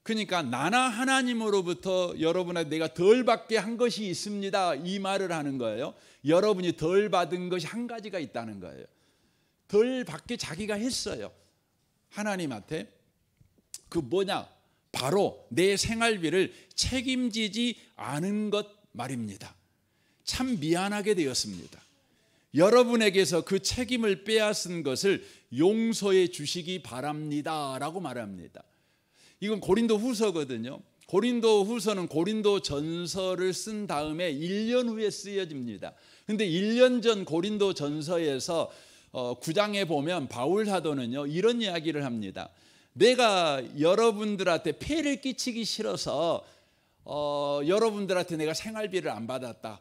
그러니까 나나 하나님으로부터 여러분한테 내가 덜 받게 한 것이 있습니다, 이 말을 하는 거예요. 여러분이 덜 받은 것이 한 가지가 있다는 거예요. 덜 받게 자기가 했어요, 하나님한테. 그 뭐냐? 바로 내 생활비를 책임지지 않은 것 말입니다. 참 미안하게 되었습니다. 여러분에게서 그 책임을 빼앗은 것을 용서해 주시기 바랍니다 라고 말합니다. 이건 고린도 후서거든요. 고린도 후서는 고린도 전서를 쓴 다음에 1년 후에 쓰여집니다. 근데 1년 전 고린도 전서에서 9장에 보면 바울 사도는요, 이런 이야기를 합니다. 내가 여러분들한테 폐를 끼치기 싫어서 여러분들한테 내가 생활비를 안 받았다.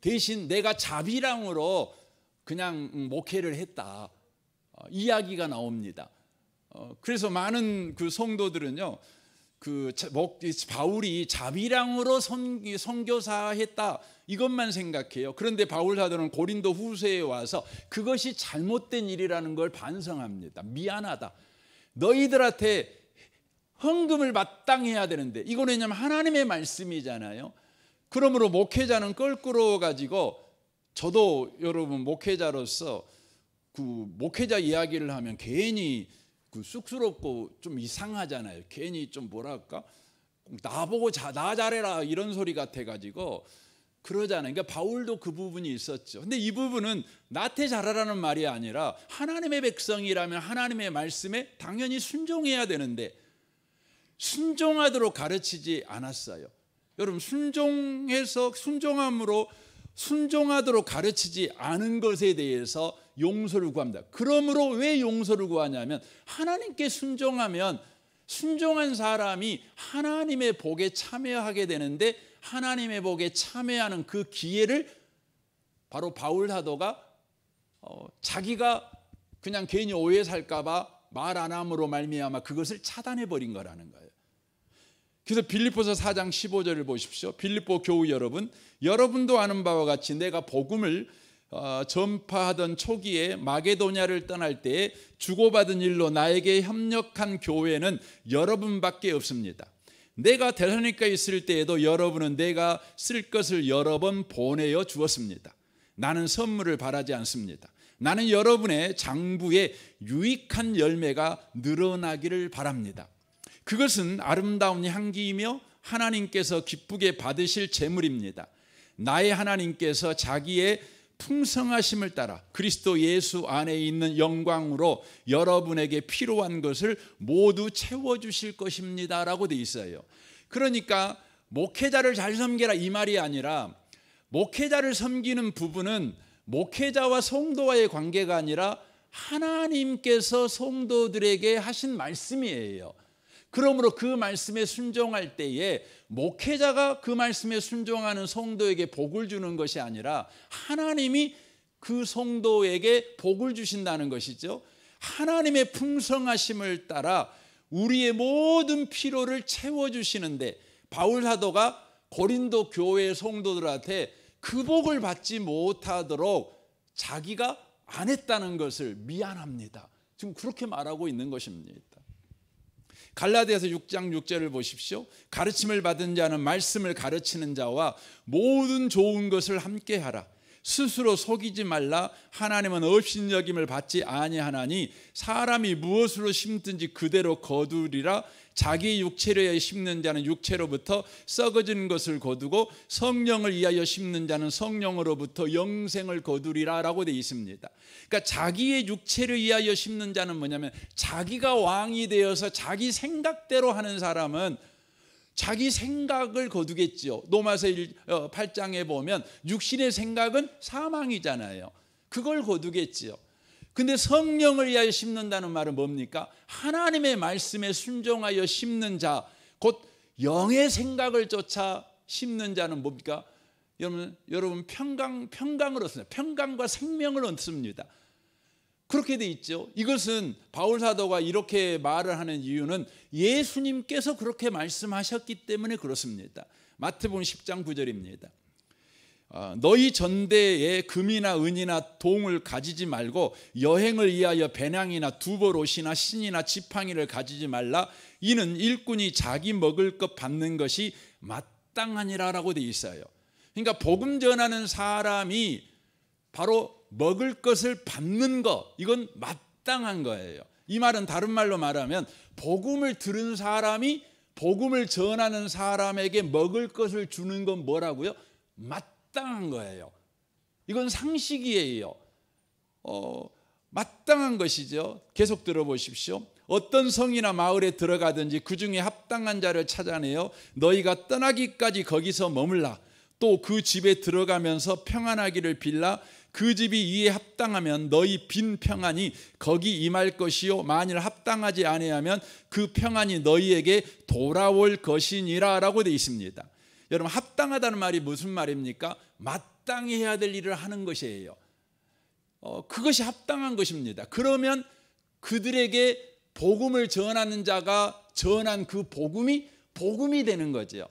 대신 내가 자비랑으로 그냥 목회를 했다. 이야기가 나옵니다. 그래서 많은 그 성도들은요, 바울이 자비량으로 선교사했다 이것만 생각해요. 그런데 바울 사도는 고린도 후서에 와서 그것이 잘못된 일이라는 걸 반성합니다. 미안하다. 너희들한테 헌금을 마땅해야 되는데, 이거는 왜냐하면 하나님의 말씀이잖아요. 그러므로 목회자는 껄끄러워 가지고, 저도 여러분 목회자로서 그 목회자 이야기를 하면 괜히 쑥스럽고 좀 이상하잖아요. 괜히 좀 뭐랄까, 나보고 나 잘해라 이런 소리 같아 가지고 그러잖아요. 그러니까 바울도 그 부분이 있었죠. 근데 이 부분은 나한테 잘하라는 말이 아니라 하나님의 백성이라면 하나님의 말씀에 당연히 순종해야 되는데 순종하도록 가르치지 않았어요. 여러분, 순종하도록 가르치지 않은 것에 대해서 용서를 구합니다. 그러므로 왜 용서를 구하냐면, 하나님께 순종하면 순종한 사람이 하나님의 복에 참여하게 되는데, 하나님의 복에 참여하는 그 기회를 바로 바울 사도가 자기가 그냥 괜히 오해 살까 봐 말 안 함으로 말미암아 그것을 차단해 버린 거라는 거예요. 그래서 빌립보서 4장 15절을 보십시오. 빌립보 교우 여러분, 여러분도 아는 바와 같이 내가 복음을 전파하던 초기에 마게도냐를 떠날 때에 주고받은 일로 나에게 협력한 교회는 여러분밖에 없습니다. 내가 데살로니가에 있을 때에도 여러분은 내가 쓸 것을 여러 번 보내어 주었습니다. 나는 선물을 바라지 않습니다. 나는 여러분의 장부에 유익한 열매가 늘어나기를 바랍니다. 그것은 아름다운 향기이며 하나님께서 기쁘게 받으실 제물입니다. 나의 하나님께서 자기의 풍성하심을 따라 그리스도 예수 안에 있는 영광으로 여러분에게 필요한 것을 모두 채워주실 것입니다 라고 돼 있어요. 그러니까 목회자를 잘 섬겨라 이 말이 아니라, 목회자를 섬기는 부분은 목회자와 성도와의 관계가 아니라 하나님께서 성도들에게 하신 말씀이에요. 그러므로 그 말씀에 순종할 때에 목회자가 그 말씀에 순종하는 성도에게 복을 주는 것이 아니라 하나님이 그 성도에게 복을 주신다는 것이죠. 하나님의 풍성하심을 따라 우리의 모든 필요를 채워주시는데, 바울 사도가 고린도 교회 성도들한테 그 복을 받지 못하도록 자기가 안 했다는 것을 미안합니다. 지금 그렇게 말하고 있는 것입니다. 갈라디아서 6장 6절을 보십시오. 가르침을 받은 자는 말씀을 가르치는 자와 모든 좋은 것을 함께 하라. 스스로 속이지 말라. 하나님은 업신여김을 받지 아니하나니 사람이 무엇으로 심든지 그대로 거두리라. 자기 육체를 심는 자는 육체로부터 썩어지는 것을 거두고 성령을 위하여 심는 자는 성령으로부터 영생을 거두리라 라고 되어 있습니다. 그러니까 자기의 육체를 위하여 심는 자는 뭐냐면, 자기가 왕이 되어서 자기 생각대로 하는 사람은 자기 생각을 거두겠지요. 로마서 8장에 보면 육신의 생각은 사망이잖아요. 그걸 거두겠지요. 근데 성령을 위하여 심는다는 말은 뭡니까? 하나님의 말씀에 순종하여 심는 자, 곧 영의 생각을 쫓아 심는 자는 뭡니까? 여러분 평강을 얻습니다. 평강과 생명을 얻습니다. 그렇게 돼 있죠. 이것은 바울 사도가 이렇게 말을 하는 이유는 예수님께서 그렇게 말씀하셨기 때문에 그렇습니다. 마태복음 10장 9절입니다. 너희 전대에 금이나 은이나 동을 가지지 말고 여행을 위하여 배낭이나 두벌옷이나 신이나 지팡이를 가지지 말라. 이는 일꾼이 자기 먹을 것 받는 것이 마땅하니라라고 돼 있어요. 그러니까 복음 전하는 사람이 바로 먹을 것을 받는 것, 이건 마땅한 거예요. 이 말은 다른 말로 말하면 복음을 들은 사람이 복음을 전하는 사람에게 먹을 것을 주는 건 뭐라고요? 마땅한 거예요. 이건 상식이에요. 마땅한 것이죠. 계속 들어보십시오. 어떤 성이나 마을에 들어가든지 그 중에 합당한 자를 찾아내어 너희가 떠나기까지 거기서 머물라. 또 그 집에 들어가면서 평안하기를 빌라. 그 집이 이에 합당하면 너희 빈 평안이 거기 임할 것이요 만일 합당하지 아니하면 그 평안이 너희에게 돌아올 것이니라 라고 되어 있습니다. 여러분, 합당하다는 말이 무슨 말입니까? 마땅히 해야 될 일을 하는 것이에요. 그것이 합당한 것입니다. 그러면 그들에게 복음을 전하는 자가 전한 그 복음이 복음이 되는 거죠.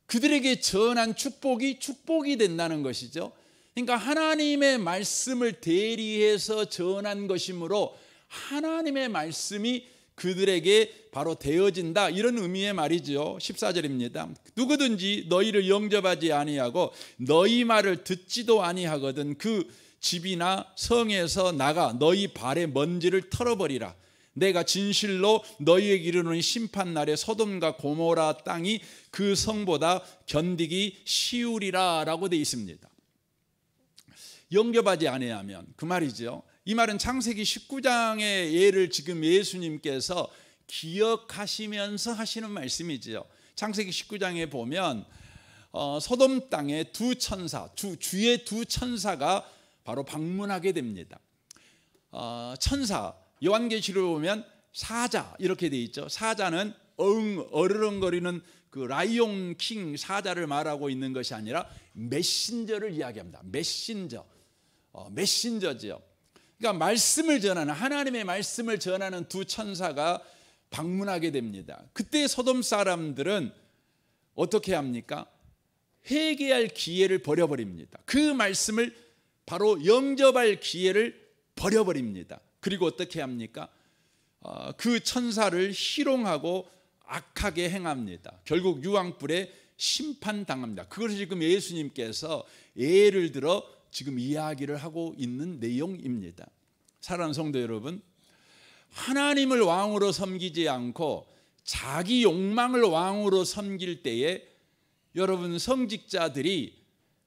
그들에게 전한 축복이 된다는 것이죠. 그러니까 하나님의 말씀을 대리해서 전한 것이므로 하나님의 말씀이 그들에게 바로 되어진다, 이런 의미의 말이죠. 14절입니다. 누구든지 너희를 영접하지 아니하고 너희 말을 듣지도 아니하거든 그 집이나 성에서 나가 너희 발의 먼지를 털어버리라. 내가 진실로 너희에게 이르노니 심판날에 소돔과 고모라 땅이 그 성보다 견디기 쉬우리라 라고 되어 있습니다. 영접하지 아니하면, 그 말이죠. 이 말은 창세기 19장의 예를 지금 예수님께서 기억하시면서 하시는 말씀이지요. 창세기 19장에 보면 소돔 땅에 두 천사, 주의 두 천사가 바로 방문하게 됩니다. 천사, 요한계시록을 보면 사자 이렇게 돼 있죠. 사자는 어르렁거리는 그 라이온 킹 사자를 말하고 있는 것이 아니라 메신저를 이야기합니다. 메신저지요. 그러니까 말씀을 전하는, 하나님의 말씀을 전하는 두 천사가 방문하게 됩니다. 그때 소돔 사람들은 어떻게 합니까? 회개할 기회를 버려버립니다. 그 말씀을 바로 영접할 기회를 버려버립니다. 그리고 어떻게 합니까? 그 천사를 희롱하고 악하게 행합니다. 결국 유황불에 심판당합니다. 그것을 지금 예수님께서 예를 들어 지금 이야기를 하고 있는 내용입니다. 사랑하는 성도 여러분, 하나님을 왕으로 섬기지 않고 자기 욕망을 왕으로 섬길 때에 여러분 성직자들이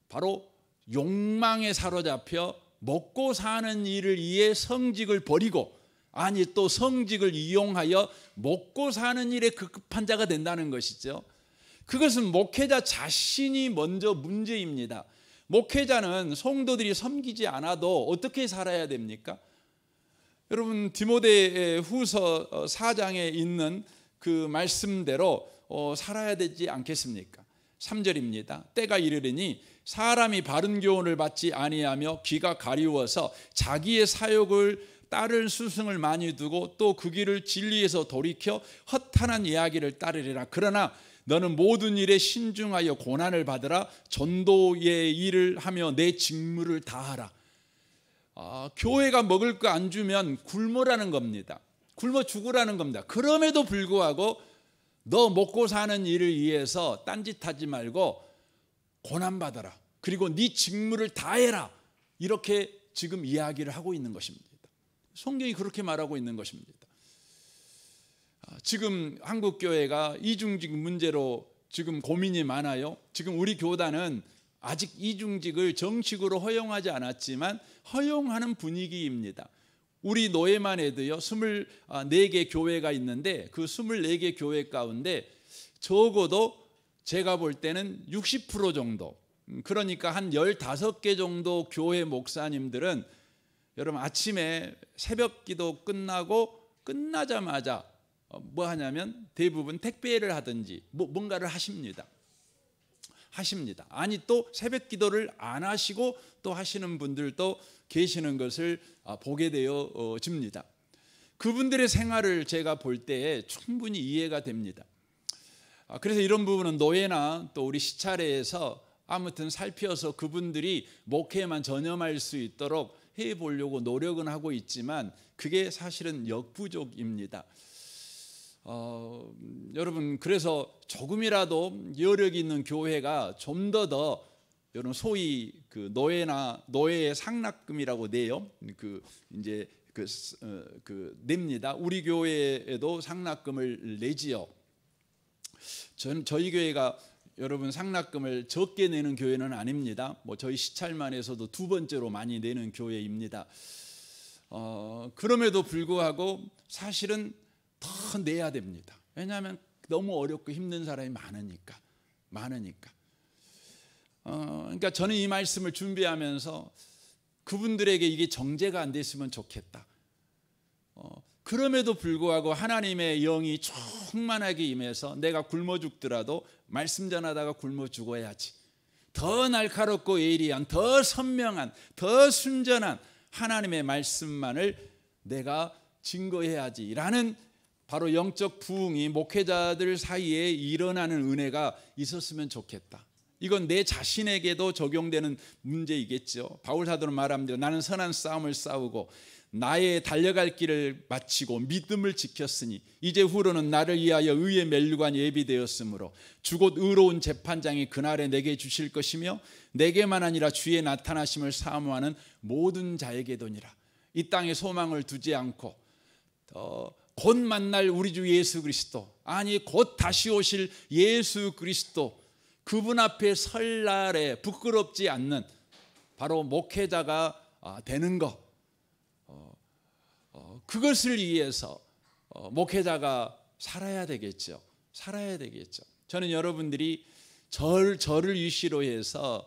바로 욕망에 사로잡혀 먹고 사는 일을 위해 성직을 버리고, 아니 또 성직을 이용하여 먹고 사는 일에 급급한 자가 된다는 것이죠. 그것은 목회자 자신이 먼저 문제입니다. 목회자는 성도들이 섬기지 않아도 어떻게 살아야 됩니까? 여러분 디모데 후서 4장에 있는 그 말씀대로 살아야 되지 않겠습니까? 3절입니다. 때가 이르리니 사람이 바른 교훈을 받지 아니하며 귀가 가리워서 자기의 사욕을 따를 수승을 많이 두고 또 그 길을 진리에서 돌이켜 허탄한 이야기를 따르리라. 그러나 너는 모든 일에 신중하여 고난을 받으라. 전도의 일을 하며 내 직무를 다하라. 교회가 먹을 거 안 주면 굶으라는 겁니다. 굶어 죽으라는 겁니다. 그럼에도 불구하고 너 먹고 사는 일을 위해서 딴짓하지 말고 고난받아라. 그리고 네 직무를 다해라. 이렇게 지금 이야기를 하고 있는 것입니다. 성경이 그렇게 말하고 있는 것입니다. 지금 한국교회가 이중직 문제로 지금 고민이 많아요. 지금 우리 교단은 아직 이중직을 정식으로 허용하지 않았지만 허용하는 분위기입니다. 우리 노예만 해도요 24개 교회가 있는데 그 24개 교회 가운데 적어도 제가 볼 때는 60% 정도, 그러니까 한 15개 정도 교회 목사님들은 여러분 아침에 새벽 기도 끝나자마자 뭐 하냐면 대부분 택배를 하든지 뭔가를 하십니다. 아니 또 새벽 기도를 안 하시고 또 하시는 분들도 계시는 것을 보게 되어집니다. 그분들의 생활을 제가 볼 때에 충분히 이해가 됩니다. 그래서 이런 부분은 노예나 또 우리 시차례에서 아무튼 살펴서 그분들이 목회에만 전념할 수 있도록 해보려고 노력은 하고 있지만 그게 사실은 역부족입니다. 여러분 그래서 조금이라도 여력 있는 교회가 좀 더 여러분 소위 그 노예의 상납금이라고 내요. 냅니다. 우리 교회에도 상납금을 내지요. 저희 교회가 여러분 상납금을 적게 내는 교회는 아닙니다. 뭐 저희 시찰만에서도 두 번째로 많이 내는 교회입니다. 그럼에도 불구하고 사실은 더 내야 됩니다. 왜냐하면 너무 어렵고 힘든 사람이 많으니까. 그러니까 저는 이 말씀을 준비하면서 그분들에게 이게 정제가 안 됐으면 좋겠다. 그럼에도 불구하고 하나님의 영이 충만하게 임해서 내가 굶어 죽더라도 말씀 전하다가 굶어 죽어야지. 더 날카롭고 예리한, 더 선명한, 더 순전한 하나님의 말씀만을 내가 증거해야지라는 바로 영적 부흥이 목회자들 사이에 일어나는 은혜가 있었으면 좋겠다. 이건 내 자신에게도 적용되는 문제이겠죠. 바울 사도는 말합니다. 나는 선한 싸움을 싸우고 나의 달려갈 길을 마치고 믿음을 지켰으니 이제 후로는 나를 위하여 의의 면류관이 예비되었으므로 주곧 의로운 재판장이 그날에 내게 주실 것이며 내게만 아니라 주의 나타나심을 사모하는 모든 자에게도니라. 이 땅에 소망을 두지 않고 곧 만날 우리 주 예수 그리스도, 아니 곧 다시 오실 예수 그리스도, 그분 앞에 설 날에 부끄럽지 않는 바로 목회자가 되는 것, 그것을 위해서 목회자가 살아야 되겠죠. 살아야 되겠죠. 저는 여러분들이 저를 이슈로 해서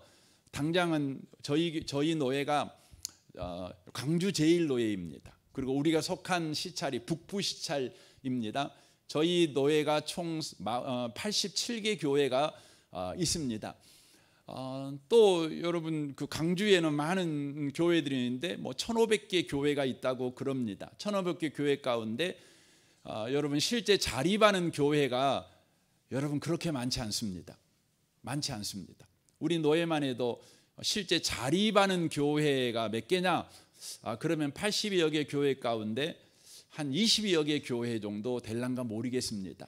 당장은 저희 노예가 광주 제1노예입니다. 그리고 우리가 속한 시찰이 북부 시찰입니다. 저희 노예가 총 87개 교회가 있습니다. 또 여러분 그 광주에는 많은 교회들이 있는데 뭐 1,500개 교회가 있다고 그럽니다. 1,500개 교회 가운데 여러분 실제 자립하는 교회가 여러분 그렇게 많지 않습니다. 많지 않습니다. 우리 노예만 해도 실제 자립하는 교회가 몇 개냐? 그러면 80여 개 교회 가운데 한 20여 개 교회 정도 될란가 모르겠습니다.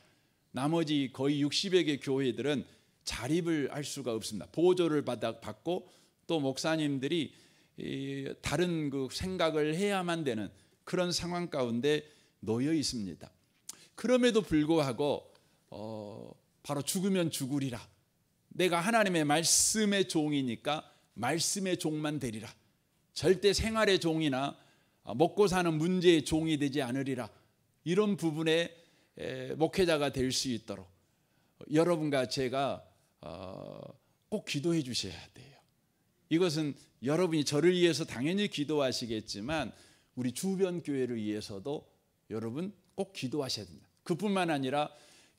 나머지 거의 60여 개 교회들은 자립을 할 수가 없습니다. 보조를 받고 또 목사님들이 다른 그 생각을 해야만 되는 그런 상황 가운데 놓여 있습니다. 그럼에도 불구하고 바로 죽으면 죽으리라. 내가 하나님의 말씀의 종이니까 말씀의 종만 되리라. 절대 생활의 종이나 먹고 사는 문제의 종이 되지 않으리라. 이런 부분에 목회자가 될 수 있도록 여러분과 제가 꼭 기도해 주셔야 돼요. 이것은 여러분이 저를 위해서 당연히 기도하시겠지만 우리 주변 교회를 위해서도 여러분 꼭 기도하셔야 됩니다. 그뿐만 아니라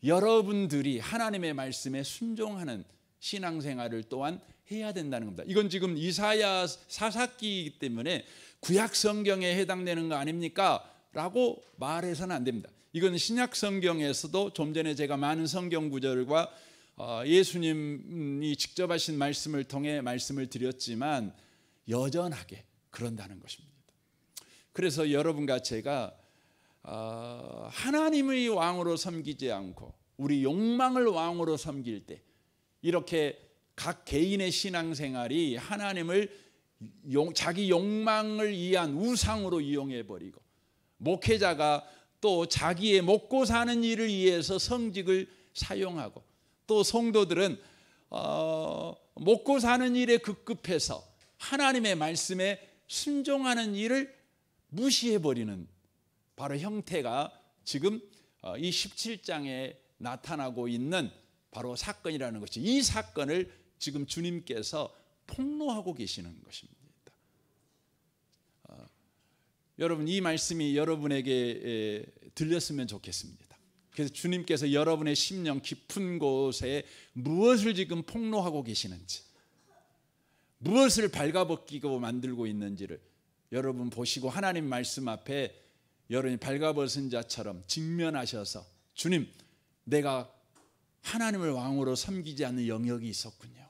여러분들이 하나님의 말씀에 순종하는 신앙생활을 또한 해야 된다는 겁니다. 이건 지금 이사야 사사기이기 때문에 구약 성경에 해당되는 거 아닙니까? 라고 말해서는 안 됩니다. 이건 신약 성경에서도 좀 전에 제가 많은 성경 구절과 예수님이 직접 하신 말씀을 통해 말씀을 드렸지만 여전하게 그런다는 것입니다. 그래서 여러분과 제가 하나님의 왕으로 섬기지 않고 우리 욕망을 왕으로 섬길 때 이렇게 각 개인의 신앙생활이 하나님을 자기 욕망을 위한 우상으로 이용해버리고 목회자가 또 자기의 먹고 사는 일을 위해서 성직을 사용하고 또 성도들은 먹고 사는 일에 급급해서 하나님의 말씀에 순종하는 일을 무시해버리는 바로 형태가 지금 이 17장에 나타나고 있는 바로 사건이라는 것이, 이 사건을 지금 주님께서 폭로하고 계시는 것입니다. 여러분 이 말씀이 여러분에게 들렸으면 좋겠습니다. 그래서 주님께서 여러분의 심령 깊은 곳에 무엇을 지금 폭로하고 계시는지, 무엇을 발가벗기고 만들고 있는지를 여러분 보시고 하나님 말씀 앞에 여러분이 발가벗은 자처럼 직면하셔서 주님, 내가 하나님을 왕으로 섬기지 않는 영역이 있었군요.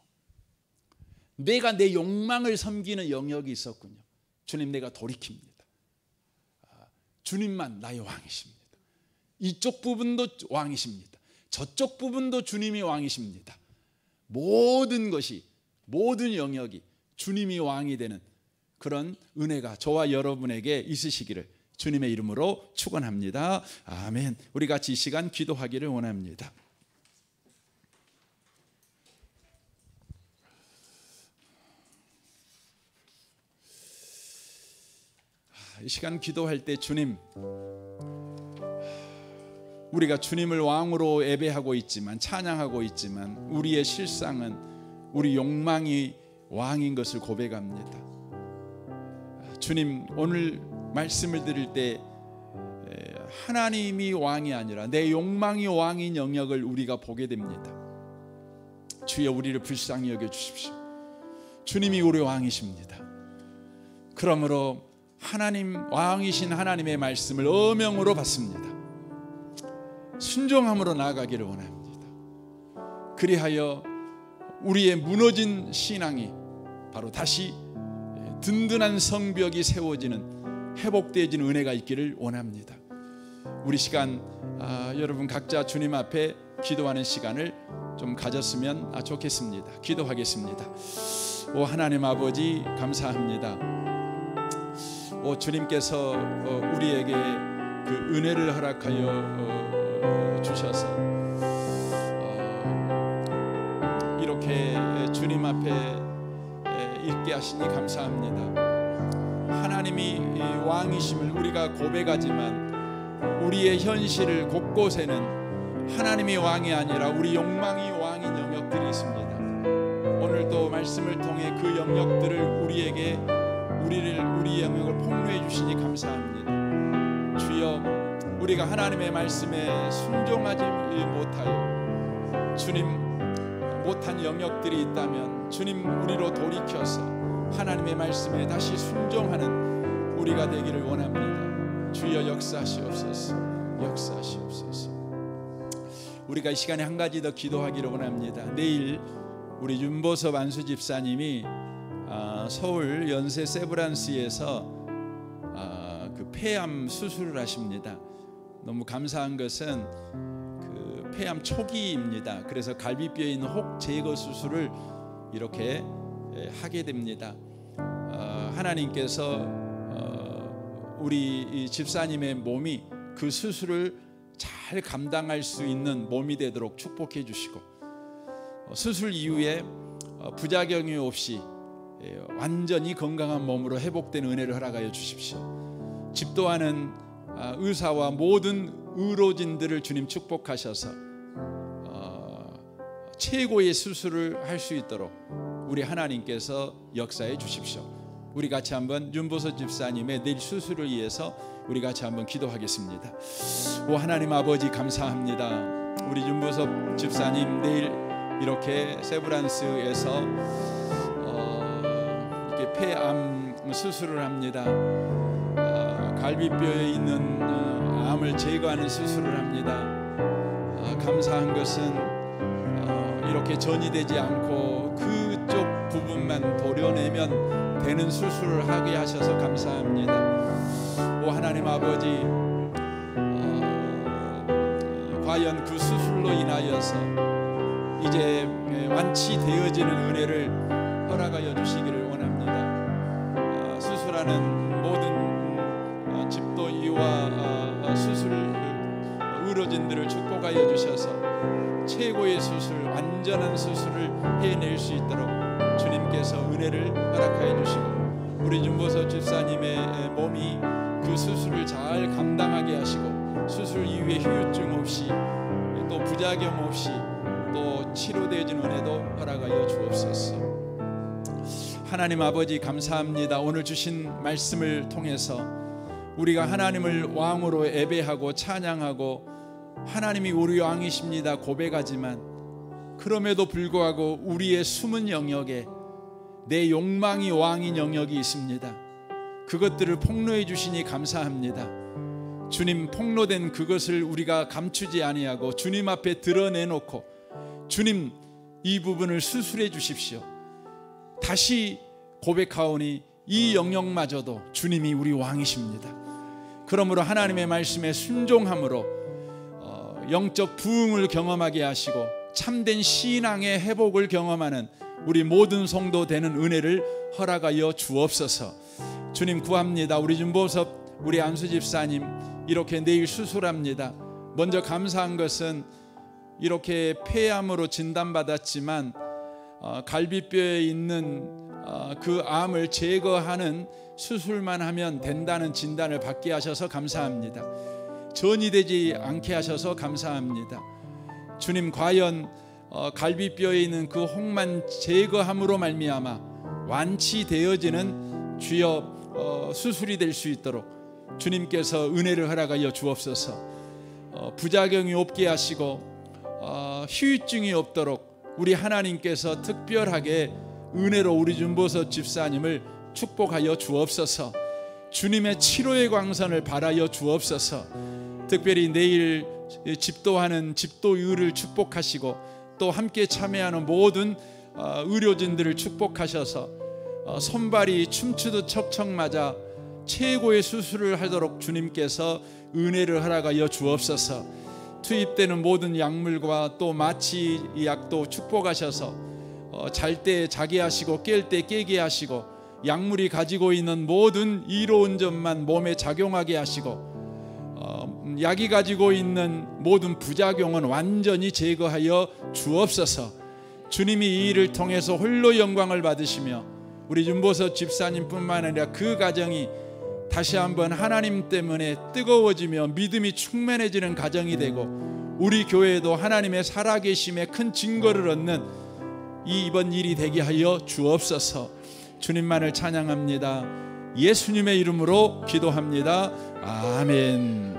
내가 내 욕망을 섬기는 영역이 있었군요. 주님, 내가 돌이킵니다. 주님만 나의 왕이십니다. 이쪽 부분도 왕이십니다. 저쪽 부분도 주님이 왕이십니다. 모든 것이, 모든 영역이 주님이 왕이 되는 그런 은혜가 저와 여러분에게 있으시기를 주님의 이름으로 축원합니다. 아멘. 우리 같이 이 시간 기도하기를 원합니다. 이 시간 기도할 때 주님, 우리가 주님을 왕으로 예배하고 있지만, 찬양하고 있지만 우리의 실상은 우리 욕망이 왕인 것을 고백합니다. 주님, 오늘 말씀을 드릴 때 하나님이 왕이 아니라 내 욕망이 왕인 영역을 우리가 보게 됩니다. 주여, 우리를 불쌍히 여겨 주십시오. 주님이 우리 왕이십니다. 그러므로 하나님, 왕이신 하나님의 말씀을 어명으로 받습니다. 순종함으로 나아가기를 원합니다. 그리하여 우리의 무너진 신앙이 바로 다시 든든한 성벽이 세워지는 회복되어지는 은혜가 있기를 원합니다. 우리 시간 여러분 각자 주님 앞에 기도하는 시간을 좀 가졌으면 좋겠습니다. 기도하겠습니다. 오 하나님 아버지 감사합니다. 오 주님께서 우리에게 그 은혜를 허락하여 주셔서 이렇게 주님 앞에 있게 하시니 감사합니다. 하나님이 왕이심을 우리가 고백하지만 우리의 현실을 곳곳에는 하나님이 왕이 아니라 우리 욕망이 왕인 영역들이 있습니다. 오늘도 말씀을 통해 그 영역들을 우리에게 우리 영역을 폭로해 주시니 감사합니다. 주여 우리가 하나님의 말씀에 순종하지 못하여 주님 못한 영역들이 있다면 주님 우리로 돌이켜서 하나님의 말씀에 다시 순종하는 우리가 되기를 원합니다. 주여 역사하시옵소서. 역사하시옵소서. 우리가 이 시간에 한 가지 더 기도하기를 원합니다. 내일 우리 윤보섭 안수 집사님이 서울 연세 세브란스에서 그 폐암 수술을 하십니다. 너무 감사한 것은 그 폐암 초기입니다. 그래서 갈비뼈에 있는 혹 제거 수술을 이렇게 하게 됩니다. 하나님께서 우리 집사님의 몸이 그 수술을 잘 감당할 수 있는 몸이 되도록 축복해 주시고 수술 이후에 부작용이 없이 완전히 건강한 몸으로 회복되는 은혜를 허락하여 주십시오. 집도하는 의사와 모든 의료진들을 주님 축복하셔서 최고의 수술을 할 수 있도록 우리 하나님께서 역사해 주십시오. 우리 같이 한번 윤보섭 집사님의 내일 수술을 위해서 우리 같이 한번 기도하겠습니다. 오 하나님 아버지 감사합니다. 우리 윤보섭 집사님 내일 이렇게 세브란스에서 이렇게 폐암 수술을 합니다. 갈비뼈에 있는 암을 제거하는 수술을 합니다. 감사한 것은 이렇게 전이되지 않고 그쪽 부분만 도려내면 되는 수술을 하게 하셔서 감사합니다. 오 하나님 아버지 과연 그 수술로 인하여서 이제 완치되어지는 은혜를 허락하여 주시기를 원합니다. 수술하는 모든 집도의와 수술 의료진들을 축복하여 주셔서 최고의 수술, 완전한 수술을 해낼 수 있도록 주님께서 은혜를 허락하여 주시고 우리 윤보섭 집사님의 몸이 그 수술을 잘 감당하게 하시고 수술 이후에 후유증 없이 또 부작용 없이 또 치료되어진 은혜도 허락하여 주옵소서. 하나님 아버지 감사합니다. 오늘 주신 말씀을 통해서 우리가 하나님을 왕으로 예배하고 찬양하고 하나님이 우리 왕이십니다 고백하지만 그럼에도 불구하고 우리의 숨은 영역에 내 욕망이 왕인 영역이 있습니다. 그것들을 폭로해 주시니 감사합니다. 주님 폭로된 그것을 우리가 감추지 아니하고 주님 앞에 드러내놓고 주님 이 부분을 수술해 주십시오. 다시 고백하오니 이 영역마저도 주님이 우리 왕이십니다. 그러므로 하나님의 말씀에 순종함으로 영적 부흥을 경험하게 하시고 참된 신앙의 회복을 경험하는 우리 모든 성도 되는 은혜를 허락하여 주옵소서. 주님 구합니다. 우리 윤보섭 우리 안수 집사님 이렇게 내일 수술합니다. 먼저 감사한 것은 이렇게 폐암으로 진단받았지만 갈비뼈에 있는 그 암을 제거하는 수술만 하면 된다는 진단을 받게 하셔서 감사합니다. 전이 되지 않게 하셔서 감사합니다. 주님 과연 갈비뼈에 있는 그 혹만 제거함으로 말미암아 완치되어지는 주여 수술이 될 수 있도록 주님께서 은혜를 허락하여 주옵소서. 부작용이 없게 하시고 후유증이 없도록 우리 하나님께서 특별하게 은혜로 우리 윤보섭 집사님을 축복하여 주옵소서. 주님의 치료의 광선을 발하여 주옵소서. 특별히 내일 집도하는 집도의를 축복하시고 또 함께 참여하는 모든 의료진들을 축복하셔서 손발이 춤추듯 척척 맞아 최고의 수술을 하도록 주님께서 은혜를 허락하여 주옵소서. 투입되는 모든 약물과 또 마취 약도 축복하셔서 잘 때 자게 하시고 깰 때 깨게 하시고 약물이 가지고 있는 모든 이로운 점만 몸에 작용하게 하시고 약이 가지고 있는 모든 부작용은 완전히 제거하여 주옵소서. 주님이 이 일을 통해서 홀로 영광을 받으시며 우리 윤보석 집사님뿐만 아니라 그 가정이 다시 한번 하나님 때문에 뜨거워지며 믿음이 충만해지는 가정이 되고 우리 교회도 하나님의 살아계심의 큰 증거를 얻는 이번 일이 되게 하여 주옵소서. 주님만을 찬양합니다. 예수님의 이름으로 기도합니다. 아멘.